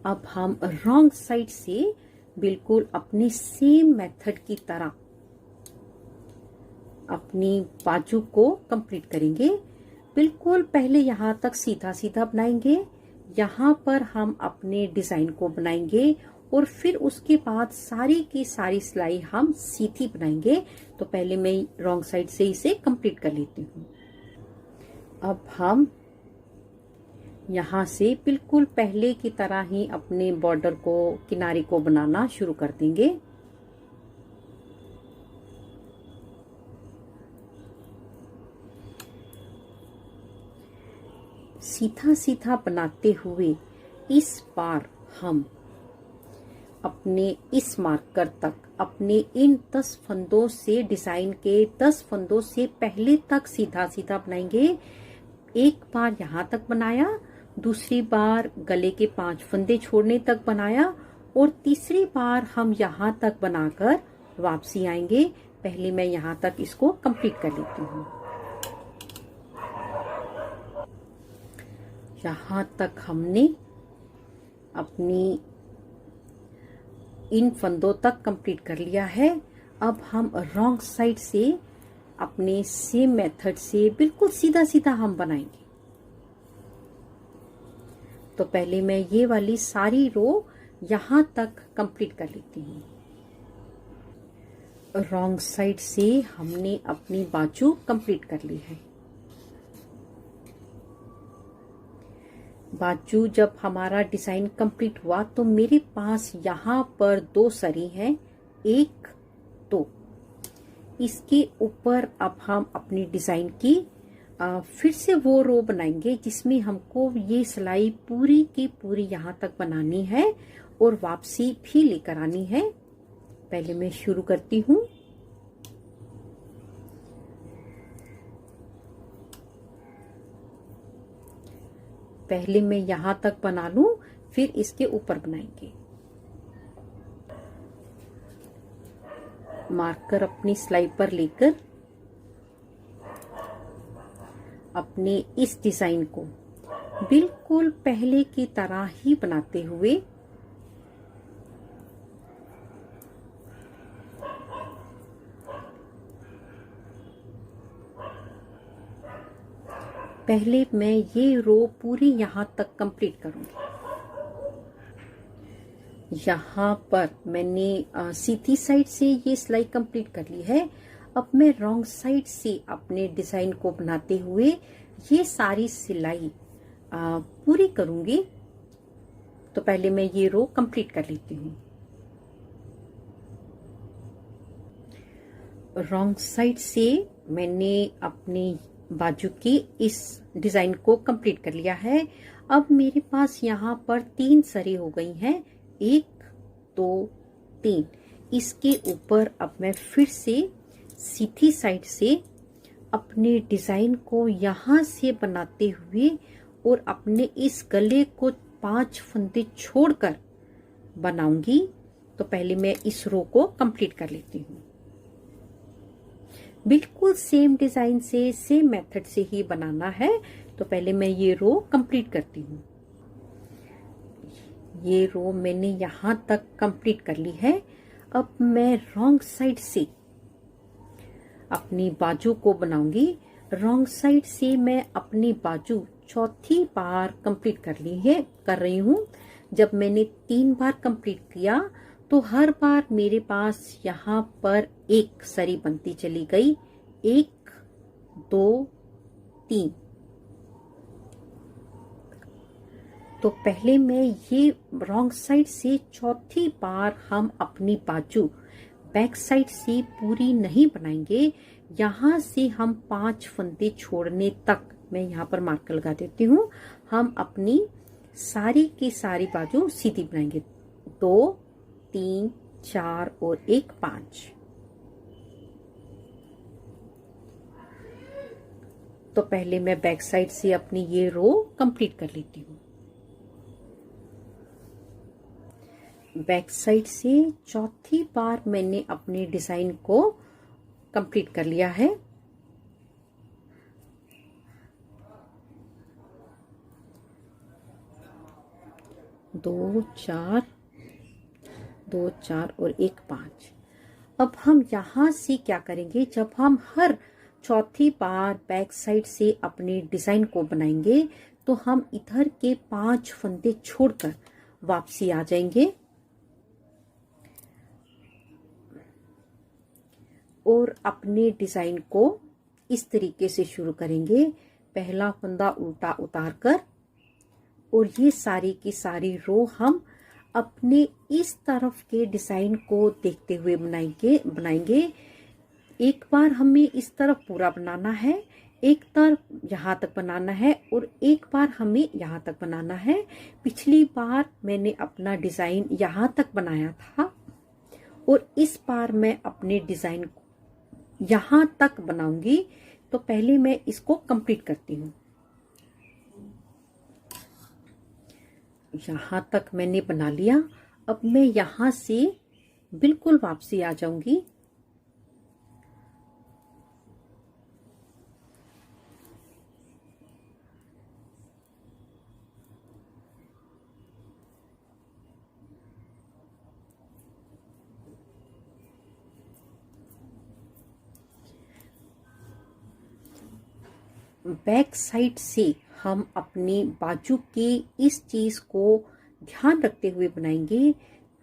Speaker 1: अब हम रॉन्ग साइड से बिल्कुल अपने सेम मेथड की तरह अपनी बाजू को कंप्लीट करेंगे। बिल्कुल पहले यहाँ तक सीधा सीधा बनाएंगे। यहाँ पर हम अपने डिजाइन को बनाएंगे और फिर उसके बाद सारी की सारी सिलाई हम सीधी बनाएंगे। तो पहले मैं रॉन्ग साइड से इसे कंप्लीट कर लेती हूँ। अब हम यहाँ से बिल्कुल पहले की तरह ही अपने बॉर्डर को, किनारे को बनाना शुरू कर देंगे। सीधा सीधा बनाते हुए इस बार हम अपने इस मार्कर तक, अपने इन 10 फंदों से, डिजाइन के 10 फंदों से पहले तक सीधा सीधा बनाएंगे। एक बार यहाँ तक बनाया, दूसरी बार गले के 5 फंदे छोड़ने तक बनाया, और तीसरी बार हम यहाँ तक बनाकर वापसी आएंगे। पहले मैं यहाँ तक इसको कंप्लीट कर लेती हूँ। यहाँ तक हमने अपनी इन फंदों तक कंप्लीट कर लिया है। अब हम रॉन्ग साइड से अपने सेम मेथड से बिल्कुल सीधा सीधा हम बनाएंगे। तो पहले मैं ये वाली सारी रो यहाँ तक कंप्लीट कर लेती हूँ। रॉन्ग साइड से हमने अपनी बाजू कंप्लीट कर ली है। बाजू जब हमारा डिजाइन कंप्लीट हुआ तो मेरे पास यहाँ पर 2 सरी हैं, 1 2। इसके ऊपर अब हम अपनी डिजाइन की फिर से वो रो बनाएंगे जिसमें हमको ये सिलाई पूरी की पूरी यहाँ तक बनानी है और वापसी भी लेकर आनी है। पहले मैं शुरू करती हूँ। पहले मैं यहाँ तक बना लूं, फिर इसके ऊपर बनाएंगे। मार्कर अपनी सिलाई पर लेकर अपने इस डिजाइन को बिल्कुल पहले की तरह ही बनाते हुए पहले मैं ये रो पूरी यहाँ तक कंप्लीट करूंगी। यहाँ पर मैंने सीधी साइड से ये सिलाई कंप्लीट कर ली है। अब मैं रॉन्ग साइड से अपने डिजाइन को बनाते हुए ये सारी सिलाई पूरी करूंगी। तो पहले मैं ये रो कंप्लीट कर लेती हूँ। रॉन्ग साइड से मैंने अपने बाजू की इस डिजाइन को कंप्लीट कर लिया है। अब मेरे पास यहाँ पर 3 सरी हो गई हैं, 1 2 3। इसके ऊपर अब मैं फिर से सीधी साइड से अपने डिजाइन को यहाँ से बनाते हुए और अपने इस गले को 5 फंदे छोड़कर बनाऊंगी। तो पहले मैं इस रो को कंप्लीट कर लेती हूँ। बिल्कुल सेम डिजाइन से, सेम मेथड से ही बनाना है। तो पहले मैं ये रो कंप्लीट करती हूँ। ये रो मैंने यहाँ तक कंप्लीट कर ली है। अब मैं रॉन्ग साइड से अपनी बाजू को बनाऊंगी। रॉन्ग साइड से मैं अपनी बाजू चौथी बार कंप्लीट कर रही हूँ। जब मैंने 3 बार कंप्लीट किया तो हर बार मेरे पास यहाँ पर एक सरी बनती चली गई, 1 2 3। तो पहले मैं ये रॉन्ग साइड से चौथी बार हम अपनी बाजू बैक साइड से पूरी नहीं बनाएंगे। यहाँ से हम 5 फंदे छोड़ने तक, मैं यहाँ पर मार्कर लगा देती हूँ, हम अपनी सारी की सारी बाजू सीधी बनाएंगे। 2 3 4 और 1 5। तो पहले मैं बैक साइड से अपनी ये रो कंप्लीट कर लेती हूँ। बैक साइड से चौथी बार मैंने अपने डिजाइन को कंप्लीट कर लिया है। दो चार और 1 5। अब हम यहां से क्या करेंगे, जब हम हर चौथी बार बैक साइड से अपने डिजाइन को बनाएंगे तो हम इधर के 5 फंदे छोड़कर वापसी आ जाएंगे और अपने डिजाइन को इस तरीके से शुरू करेंगे। पहला फंदा उल्टा उतारकर और ये सारी की सारी रो हम अपने इस तरफ के डिजाइन को देखते हुए बनाएंगे। एक बार हमें इस तरफ पूरा बनाना है, एक तरफ यहाँ तक बनाना है और एक बार हमें यहाँ तक बनाना है। पिछली बार मैंने अपना डिजाइन यहाँ तक बनाया था और इस बार मैं अपने डिजाइन को यहाँ तक बनाऊंगी। तो पहले मैं इसको कंप्लीट करती हूँ। यहाँ तक मैंने बना लिया। अब मैं यहाँ से बिल्कुल वापसी आ जाऊंगी। बैक साइड से हम अपनी बाजू के इस चीज को ध्यान रखते हुए बनाएंगे।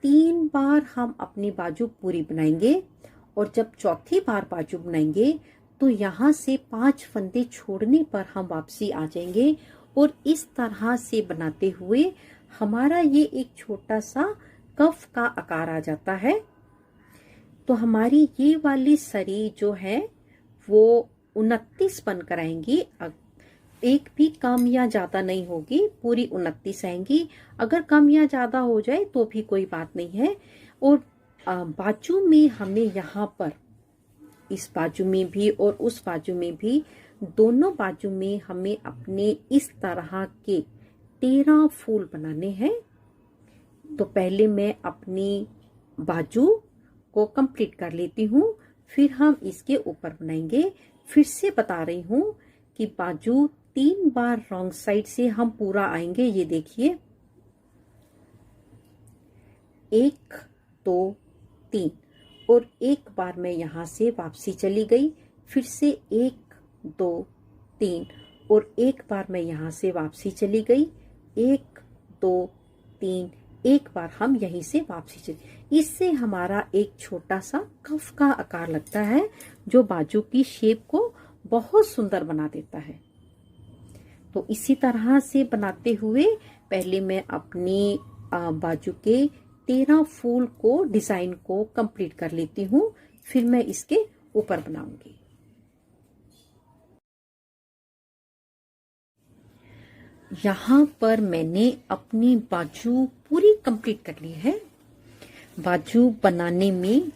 Speaker 1: 3 बार हम अपनी बाजू पूरी बनाएंगे और जब चौथी बार बाजू बनाएंगे तो यहाँ से 5 फंदे छोड़ने पर हम वापसी आ जाएंगे और इस तरह से बनाते हुए हमारा ये एक छोटा सा कफ का आकार आ जाता है। तो हमारी ये वाली सरी जो है वो 29 बनकर आएंगी। एक भी कम या ज्यादा नहीं होगी, पूरी 29 आएंगी। अगर कम या ज्यादा हो जाए तो भी कोई बात नहीं है। और बाजू में हमें यहाँ पर इस बाजू में भी और उस बाजू में भी, दोनों बाजू में हमें अपने इस तरह के 13 फूल बनाने हैं। तो पहले मैं अपनी बाजू को कंप्लीट कर लेती हूँ, फिर हम इसके ऊपर बनाएंगे। फिर से बता रही हूँ कि बाजू 3 बार रॉन्ग साइड से हम पूरा आएंगे। ये देखिए 1 2 3 और एक बार मैं यहाँ से वापसी चली गई। फिर से 1 2 3 और एक बार मैं यहाँ से वापसी चली गई। 1 2 3 एक बार हम यहीं से वापसी चली। इससे हमारा एक छोटा सा कफ का आकार लगता है जो बाजू की शेप को बहुत सुंदर बना देता है। तो इसी तरह से बनाते हुए पहले मैं अपनी बाजू के 13 फूल को डिजाइन को कंप्लीट कर लेती हूँ, फिर मैं इसके ऊपर बनाऊंगी। यहाँ पर मैंने अपनी बाजू पूरी कंप्लीट कर ली है। बाजू बनाने में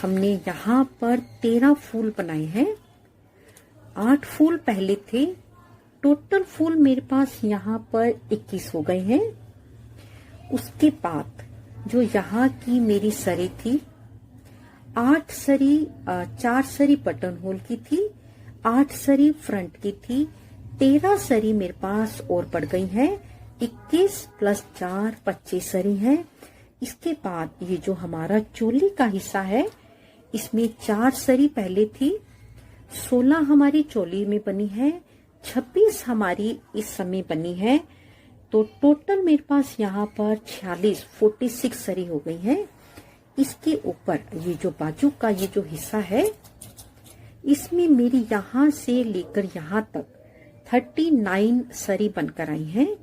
Speaker 1: हमने यहाँ पर 13 फूल बनाए हैं। 8 फूल पहले थे, टोटल फूल मेरे पास यहाँ पर 21 हो गए हैं। उसके बाद जो यहाँ की मेरी सरी थी, 8 सरी 4 सरी बटन होल की थी, 8 सरी फ्रंट की थी, 13 सरी मेरे पास और पड़ गई हैं। 21 प्लस 4 25 सरी है। इसके बाद ये जो हमारा चोली का हिस्सा है, इसमें 4 सरी पहले थी, 16 हमारी चोली में बनी है, 26 हमारी इस समय बनी है। तो टोटल मेरे पास यहाँ पर 46 सरी हो गई है। इसके ऊपर ये जो बाजू का ये जो हिस्सा है, इसमें मेरी यहाँ से लेकर यहाँ तक 39 सरी बनकर आई हैं।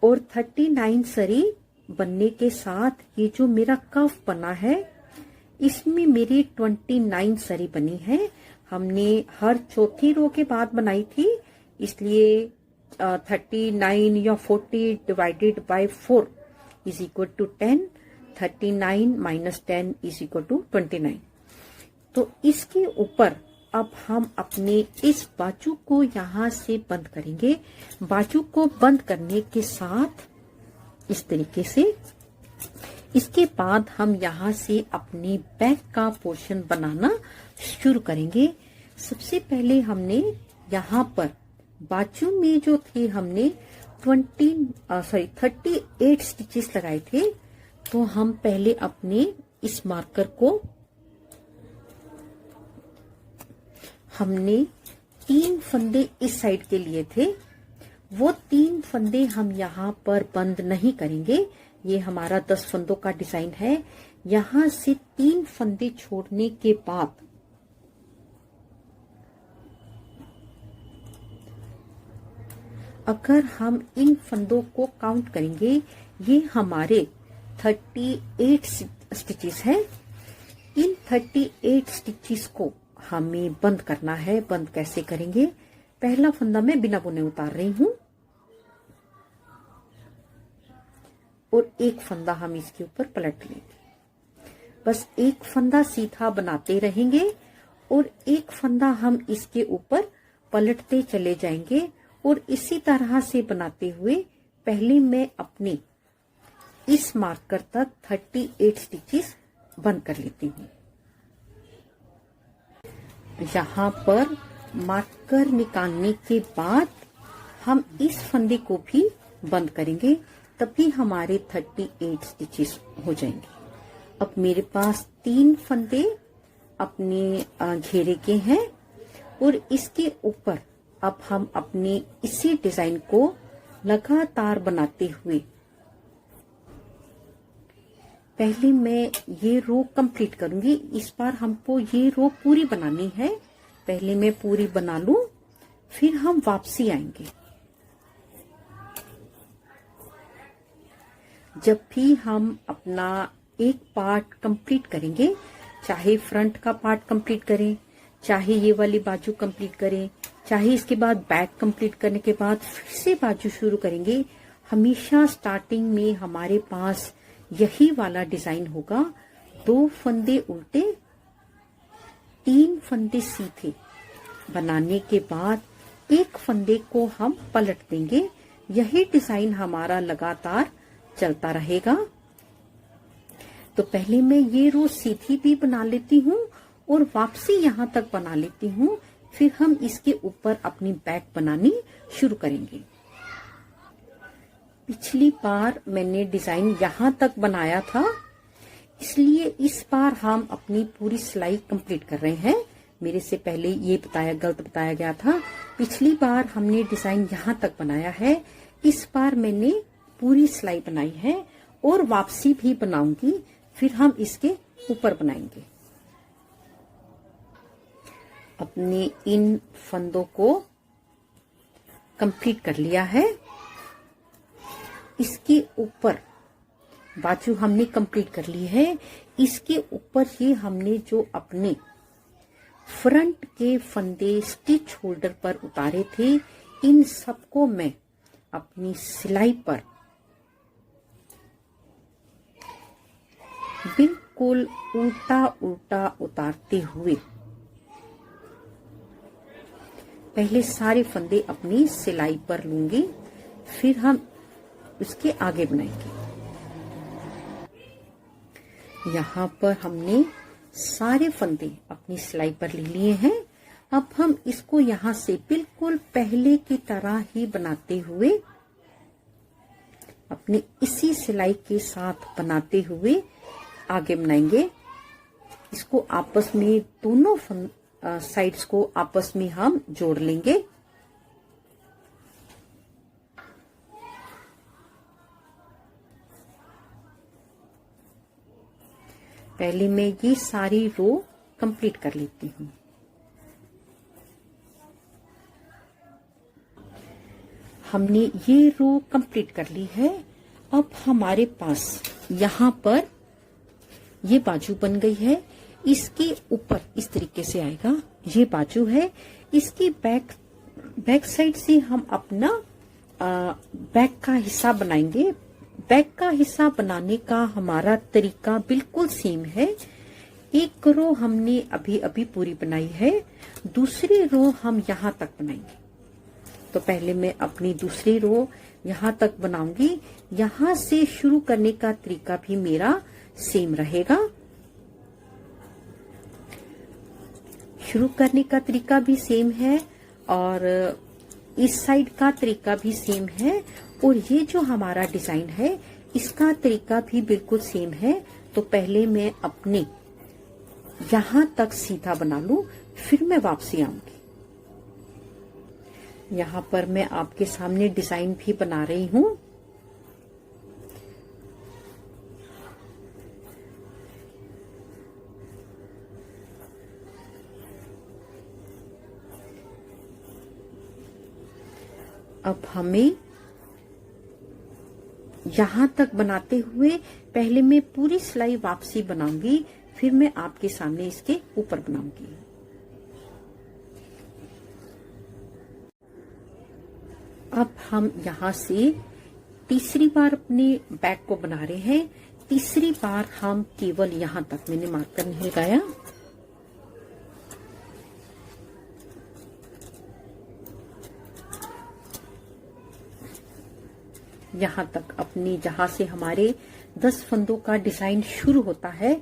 Speaker 1: और 39 सरी बनने के साथ ये जो मेरा कफ बना है, इसमें मेरी 29 सरी बनी है। हमने हर चौथी रो के बाद बनाई थी, इसलिए 39 या 40 divided by 4 is equal to 10। 39 minus 10 is equal to 29। तो इसके ऊपर अब हम अपने इस बाजू को यहाँ से बंद करेंगे। बाजू को बंद करने के साथ इस तरीके से, इसके बाद हम यहाँ से अपने बैक का पोर्शन बनाना शुरू करेंगे। सबसे पहले हमने यहाँ पर बाजू में जो थे हमने 38 स्टिचेस लगाए थे। तो हम पहले अपने इस मार्कर को हमने 3 फंदे इस साइड के लिए थे, वो 3 फंदे हम यहाँ पर बंद नहीं करेंगे। ये हमारा 10 फंदों का डिजाइन है। यहाँ से 3 फंदे छोड़ने के बाद अगर हम इन फंदों को काउंट करेंगे, ये हमारे 38 स्टिचेस हैं। इन 38 स्टिचेस को हमें बंद करना है। बंद कैसे करेंगे? पहला फंदा मैं बिना बुने उतार रही हूं और एक फंदा हम इसके ऊपर पलट लेंगे। बस एक फंदा सीधा बनाते रहेंगे और एक फंदा हम इसके ऊपर पलटते चले जाएंगे। और इसी तरह से बनाते हुए पहले मैं अपने इस मार्कर तक 38 स्टिचेस बंद कर लेती हूँ। यहाँ पर मार्कर निकालने के बाद हम इस फंदे को भी बंद करेंगे, तभी हमारे 38 स्टिचेस हो जाएंगे। अब मेरे पास 3 फंदे अपने घेरे के हैं और इसके ऊपर अब हम अपने इसी डिजाइन को लगातार बनाते हुए पहले मैं ये रो कंप्लीट करूंगी। इस बार हमको ये रो पूरी बनानी है। पहले मैं पूरी बना लूं, फिर हम वापसी आएंगे। जब भी हम अपना एक पार्ट कंप्लीट करेंगे, चाहे फ्रंट का पार्ट कंप्लीट करें, चाहे ये वाली बाजू कंप्लीट करें, चाहे इसके बाद बैक कंप्लीट करने के बाद फिर से बाजू शुरू करेंगे, हमेशा स्टार्टिंग में हमारे पास यही वाला डिजाइन होगा। 2 फंदे उल्टे, 3 फंदे सीधे बनाने के बाद एक फंदे को हम पलट देंगे। यही डिजाइन हमारा लगातार चलता रहेगा। तो पहले मैं ये रो सीधी भी बना लेती हूँ और वापसी यहाँ तक बना लेती हूँ, फिर हम इसके ऊपर अपनी बैक बनानी शुरू करेंगे। पिछली बार मैंने डिजाइन यहाँ तक बनाया था, इसलिए इस बार हम अपनी पूरी सिलाई कंप्लीट कर रहे हैं। मेरे से पहले ये गलत बताया गया था। पिछली बार हमने डिजाइन यहाँ तक बनाया है, इस बार मैंने पूरी सिलाई बनाई है और वापसी भी बनाऊंगी, फिर हम इसके ऊपर बनाएंगे। अपने इन फंदों को कंप्लीट कर लिया है। इसके ऊपर बाजू हमने कंप्लीट कर ली है। इसके ऊपर ही हमने जो अपने फ्रंट के फंदे स्टिच होल्डर पर उतारे थे, इन सबको मैं अपनी सिलाई पर बिल्कुल उल्टा उल्टा उतारते हुए पहले सारे फंदे अपनी सिलाई पर लूंगी, फिर हम उसके आगे बनाएंगे। यहाँ पर हमने सारे फंदे अपनी सिलाई पर ले लिए हैं। अब हम इसको यहाँ से बिल्कुल पहले की तरह ही बनाते हुए, अपने इसी सिलाई के साथ बनाते हुए आगे बनाएंगे। इसको आपस में दोनों साइड्स को आपस में हम जोड़ लेंगे। पहले मैं ये सारी रो कंप्लीट कर लेती हूँ। हमने ये रो कंप्लीट कर ली है। अब हमारे पास यहाँ पर ये बाजू बन गई है। इसके ऊपर इस तरीके से आएगा, ये बाजू है। इसकी बैक साइड से हम अपना बैक का हिस्सा बनाएंगे। बैक का हिस्सा बनाने का हमारा तरीका बिल्कुल सेम है। एक रो हमने अभी अभी पूरी बनाई है, दूसरी रो हम यहाँ तक बनाएंगे। तो पहले मैं अपनी दूसरी रो यहाँ तक बनाऊंगी। यहाँ से शुरू करने का तरीका भी मेरा सेम रहेगा। शुरू करने का तरीका भी सेम है और इस साइड का तरीका भी सेम है, और ये जो हमारा डिजाइन है इसका तरीका भी बिल्कुल सेम है। तो पहले मैं अपने यहां तक सीधा बना लूं, फिर मैं वापसी आऊंगी। यहां पर मैं आपके सामने डिजाइन भी बना रही हूं। अब हमें यहां तक बनाते हुए पहले मैं पूरी सिलाई वापसी बनाऊंगी, फिर मैं आपके सामने इसके ऊपर बनाऊंगी। अब हम यहां से तीसरी बार अपने बैक को बना रहे हैं। तीसरी बार हम केवल यहां तक, मैंने मार्कर नहीं लगाया, यहां तक अपनी जहां से हमारे 10 फंदों का डिजाइन शुरू होता है,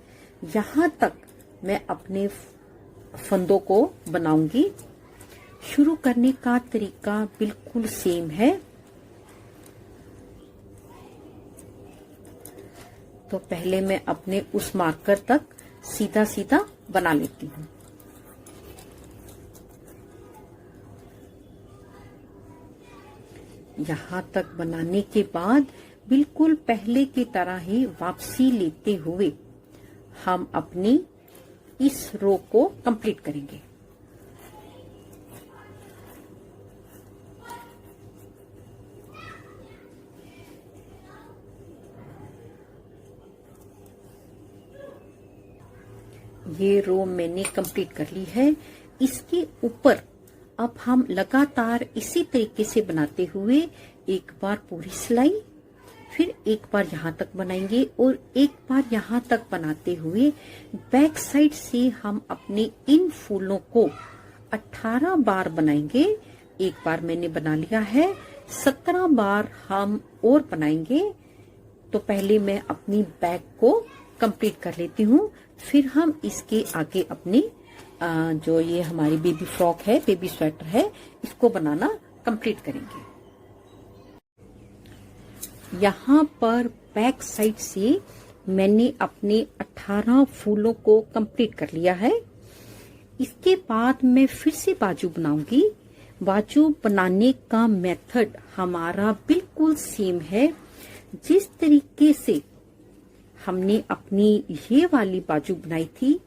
Speaker 1: यहां तक मैं अपने फंदों को बनाऊंगी। शुरू करने का तरीका बिल्कुल सेम है। तो पहले मैं अपने उस मार्कर तक सीधा सीधा बना लेती हूँ। यहाँ तक बनाने के बाद बिल्कुल पहले की तरह ही वापसी लेते हुए हम अपनी इस रो को कंप्लीट करेंगे। ये रो मैंने कंप्लीट कर ली है। इसके ऊपर अब हम लगातार इसी तरीके से बनाते हुए एक बार पूरी सिलाई, फिर एक बार यहाँ तक बनाएंगे और एक बार यहाँ तक बनाते हुए बैक साइड से हम अपने इन फूलों को 18 बार बनाएंगे। एक बार मैंने बना लिया है, 17 बार हम और बनाएंगे। तो पहले मैं अपनी बैक को कंप्लीट कर लेती हूँ, फिर हम इसके आगे अपनी जो ये हमारी बेबी फ्रॉक है, बेबी स्वेटर है, इसको बनाना कंप्लीट करेंगे। यहाँ पर बैक साइड से मैंने अपने 18 फूलों को कंप्लीट कर लिया है। इसके बाद मैं फिर से बाजू बनाऊंगी। बाजू बनाने का मेथड हमारा बिल्कुल सेम है। जिस तरीके से हमने अपनी ये वाली बाजू बनाई थी,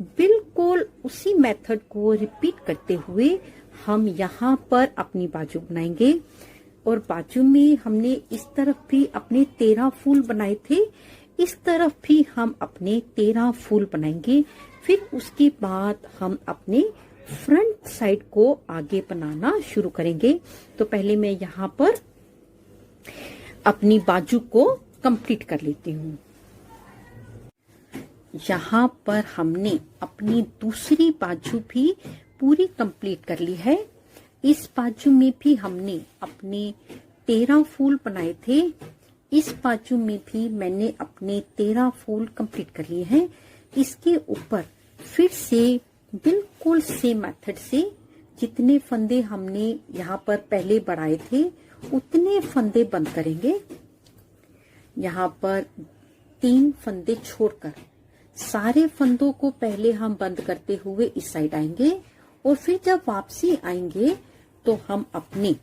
Speaker 1: बिल्कुल उसी मेथड को रिपीट करते हुए हम यहाँ पर अपनी बाजू बनाएंगे और बाजू में हमने इस तरफ भी अपने 13 फूल बनाए थे, इस तरफ भी हम अपने 13 फूल बनाएंगे। फिर उसके बाद हम अपने फ्रंट साइड को आगे बनाना शुरू करेंगे। तो पहले मैं यहाँ पर अपनी बाजू को कंप्लीट कर लेती हूँ। यहाँ पर हमने अपनी दूसरी बाजू भी पूरी कंप्लीट कर ली है। इस बाजू में भी हमने अपने 13 फूल बनाए थे, इस बाजू में भी मैंने अपने 13 फूल कंप्लीट कर लिए हैं। इसके ऊपर फिर से बिल्कुल सेम मेथड से जितने फंदे हमने यहाँ पर पहले बढ़ाए थे उतने फंदे बंद करेंगे। यहाँ पर 3 फंदे छोड़कर सारे फंदों को पहले हम बंद करते हुए इस साइड आएंगे और फिर जब वापसी आएंगे तो हम अपने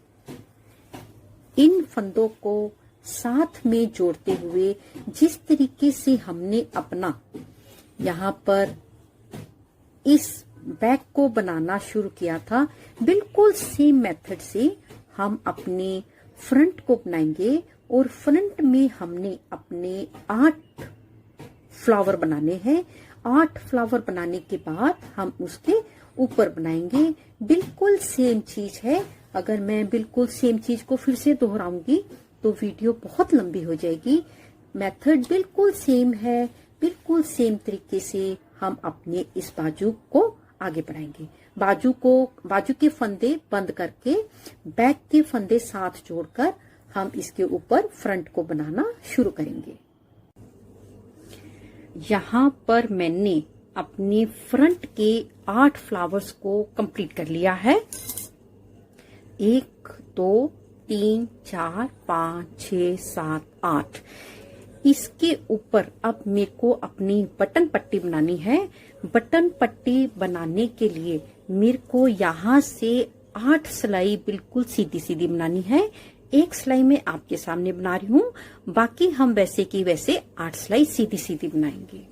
Speaker 1: इन फंदों को साथ में जोड़ते हुए जिस तरीके से हमने अपना यहाँ पर इस बैग को बनाना शुरू किया था, बिल्कुल सेम मेथड से हम अपने फ्रंट को बनाएंगे। और फ्रंट में हमने अपने 8 फ्लावर बनाने हैं। 8 फ्लावर बनाने के बाद हम उसके ऊपर बनाएंगे। बिल्कुल सेम चीज है। अगर मैं बिल्कुल सेम चीज को फिर से दोहराऊंगी तो वीडियो बहुत लंबी हो जाएगी। मेथड बिल्कुल सेम है, बिल्कुल सेम तरीके से हम अपने इस बाजू को आगे बढ़ाएंगे। बाजू के फंदे बंद करके बैक के फंदे साथ जोड़कर हम इसके ऊपर फ्रंट को बनाना शुरू करेंगे। यहाँ पर मैंने अपने फ्रंट के 8 फ्लावर्स को कंप्लीट कर लिया है। 1 2 3 4 5 6 7 8। इसके ऊपर अब मेरे को अपनी बटन पट्टी बनानी है। बटन पट्टी बनाने के लिए मेरे को यहाँ से 8 सिलाई बिल्कुल सीधी सीधी बनानी है। एक सिलाई मैं आपके सामने बना रही हूँ, बाकी हम वैसे की वैसे 8 सिलाई सीधी सीधी बनाएंगे।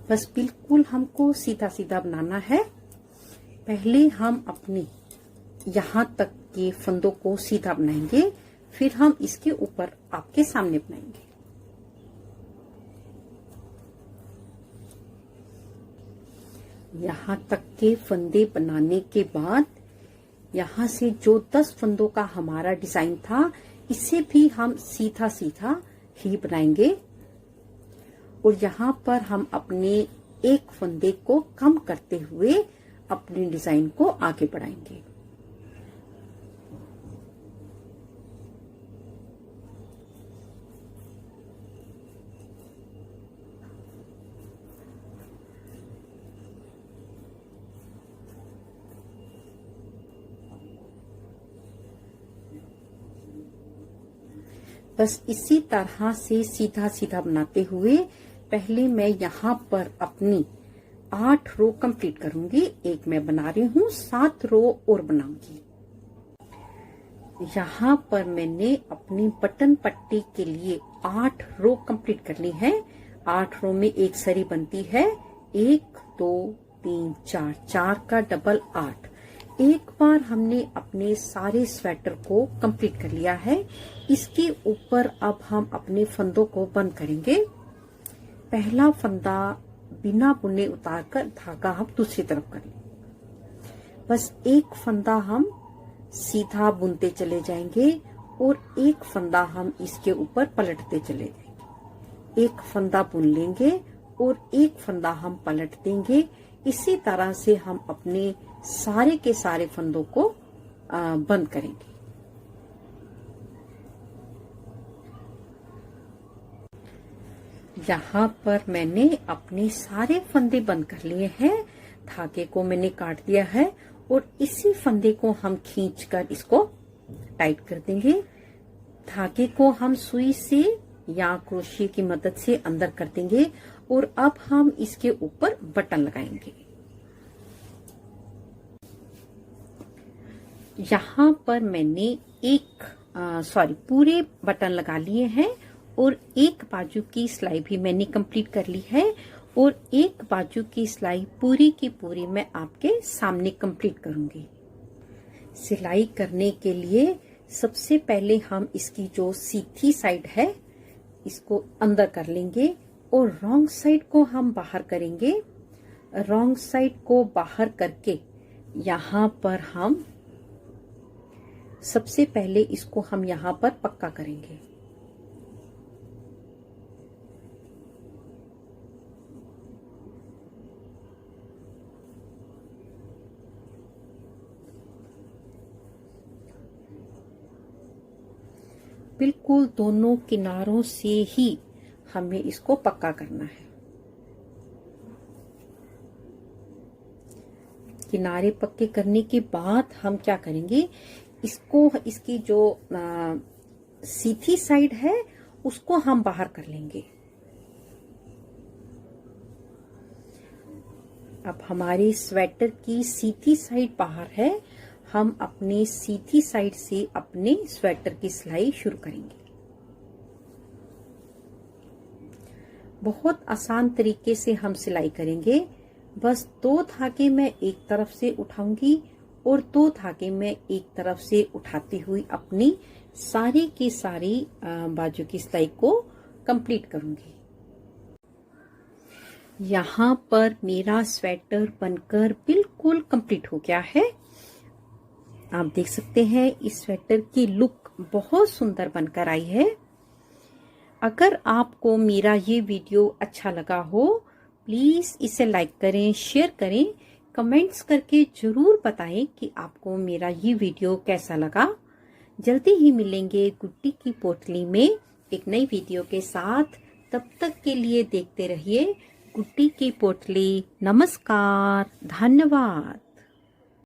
Speaker 1: बस बिल्कुल हमको सीधा सीधा बनाना है। पहले हम अपने यहाँ तक के फंदों को सीधा बनाएंगे, फिर हम इसके ऊपर आपके सामने बनाएंगे। यहाँ तक के फंदे बनाने के बाद यहाँ से जो 10 फंदों का हमारा डिजाइन था, इसे भी हम सीधा सीधा ही बनाएंगे। और यहाँ पर हम अपने एक फंदे को कम करते हुए अपने डिजाइन को आगे बढ़ाएंगे। बस इसी तरह से सीधा सीधा बनाते हुए पहले मैं यहाँ पर अपनी 8 रो कंप्लीट करूंगी। एक मैं बना रही हूँ, 7 रो और बनाऊंगी। यहाँ पर मैंने अपनी बटन पट्टी के लिए 8 रो कंप्लीट कर ली है। 8 रो में एक सरी बनती है। 1 2 3 4, 4 का डबल 8। एक बार हमने अपने सारे स्वेटर को कंप्लीट कर लिया है। इसके ऊपर अब हम अपने फंदों को बंद करेंगे। पहला फंदा बिना बुने उतारकर धागा हम दूसरी तरफ करें। बस एक फंदा हम सीधा बुनते चले जाएंगे और एक फंदा हम इसके ऊपर पलटते चले जाएंगे। एक फंदा बुन लेंगे और एक फंदा हम पलट देंगे। इसी तरह से हम अपने सारे के सारे फंदों को बंद करेंगे। यहाँ पर मैंने अपने सारे फंदे बंद कर लिए हैं। धागे को मैंने काट दिया है और इसी फंदे को हम खींचकर इसको टाइट कर देंगे। धागे को हम सुई से या क्रोशिया की मदद से अंदर कर देंगे और अब हम इसके ऊपर बटन लगाएंगे। यहाँ पर मैंने पूरे बटन लगा लिए हैं और एक बाजू की सिलाई भी मैंने कंप्लीट कर ली है और एक बाजू की सिलाई पूरी की पूरी मैं आपके सामने कंप्लीट करूंगी। सिलाई करने के लिए सबसे पहले हम इसकी जो सीधी साइड है इसको अंदर कर लेंगे और रॉन्ग साइड को हम बाहर करेंगे। रॉन्ग साइड को बाहर करके यहाँ पर हम सबसे पहले इसको हम यहाँ पर पक्का करेंगे। बिल्कुल दोनों किनारों से ही हमें इसको पक्का करना है। किनारे पक्के करने के बाद हम क्या करेंगे, इसको इसकी जो सीधी साइड है उसको हम बाहर कर लेंगे। अब हमारी स्वेटर की सीधी साइड बाहर है, हम अपनी सीधी साइड से अपने स्वेटर की सिलाई शुरू करेंगे। बहुत आसान तरीके से हम सिलाई करेंगे। बस 2 धागे मैं एक तरफ से उठाऊंगी और 2 धागे मैं एक तरफ से उठाती हुई अपनी सारी की सारी बाजू की सिलाई को कंप्लीट करूंगी। यहाँ पर मेरा स्वेटर बनकर बिल्कुल कंप्लीट हो गया है। आप देख सकते हैं इस स्वेटर की लुक बहुत सुंदर बनकर आई है। अगर आपको मेरा ये वीडियो अच्छा लगा हो, प्लीज इसे लाइक करें, शेयर करें, कमेंट्स करके जरूर बताएं कि आपको मेरा ये वीडियो कैसा लगा। जल्दी ही मिलेंगे गुड्डी की पोटली में एक नई वीडियो के साथ। तब तक के लिए देखते रहिए गुड्डी की पोटली। नमस्कार, धन्यवाद।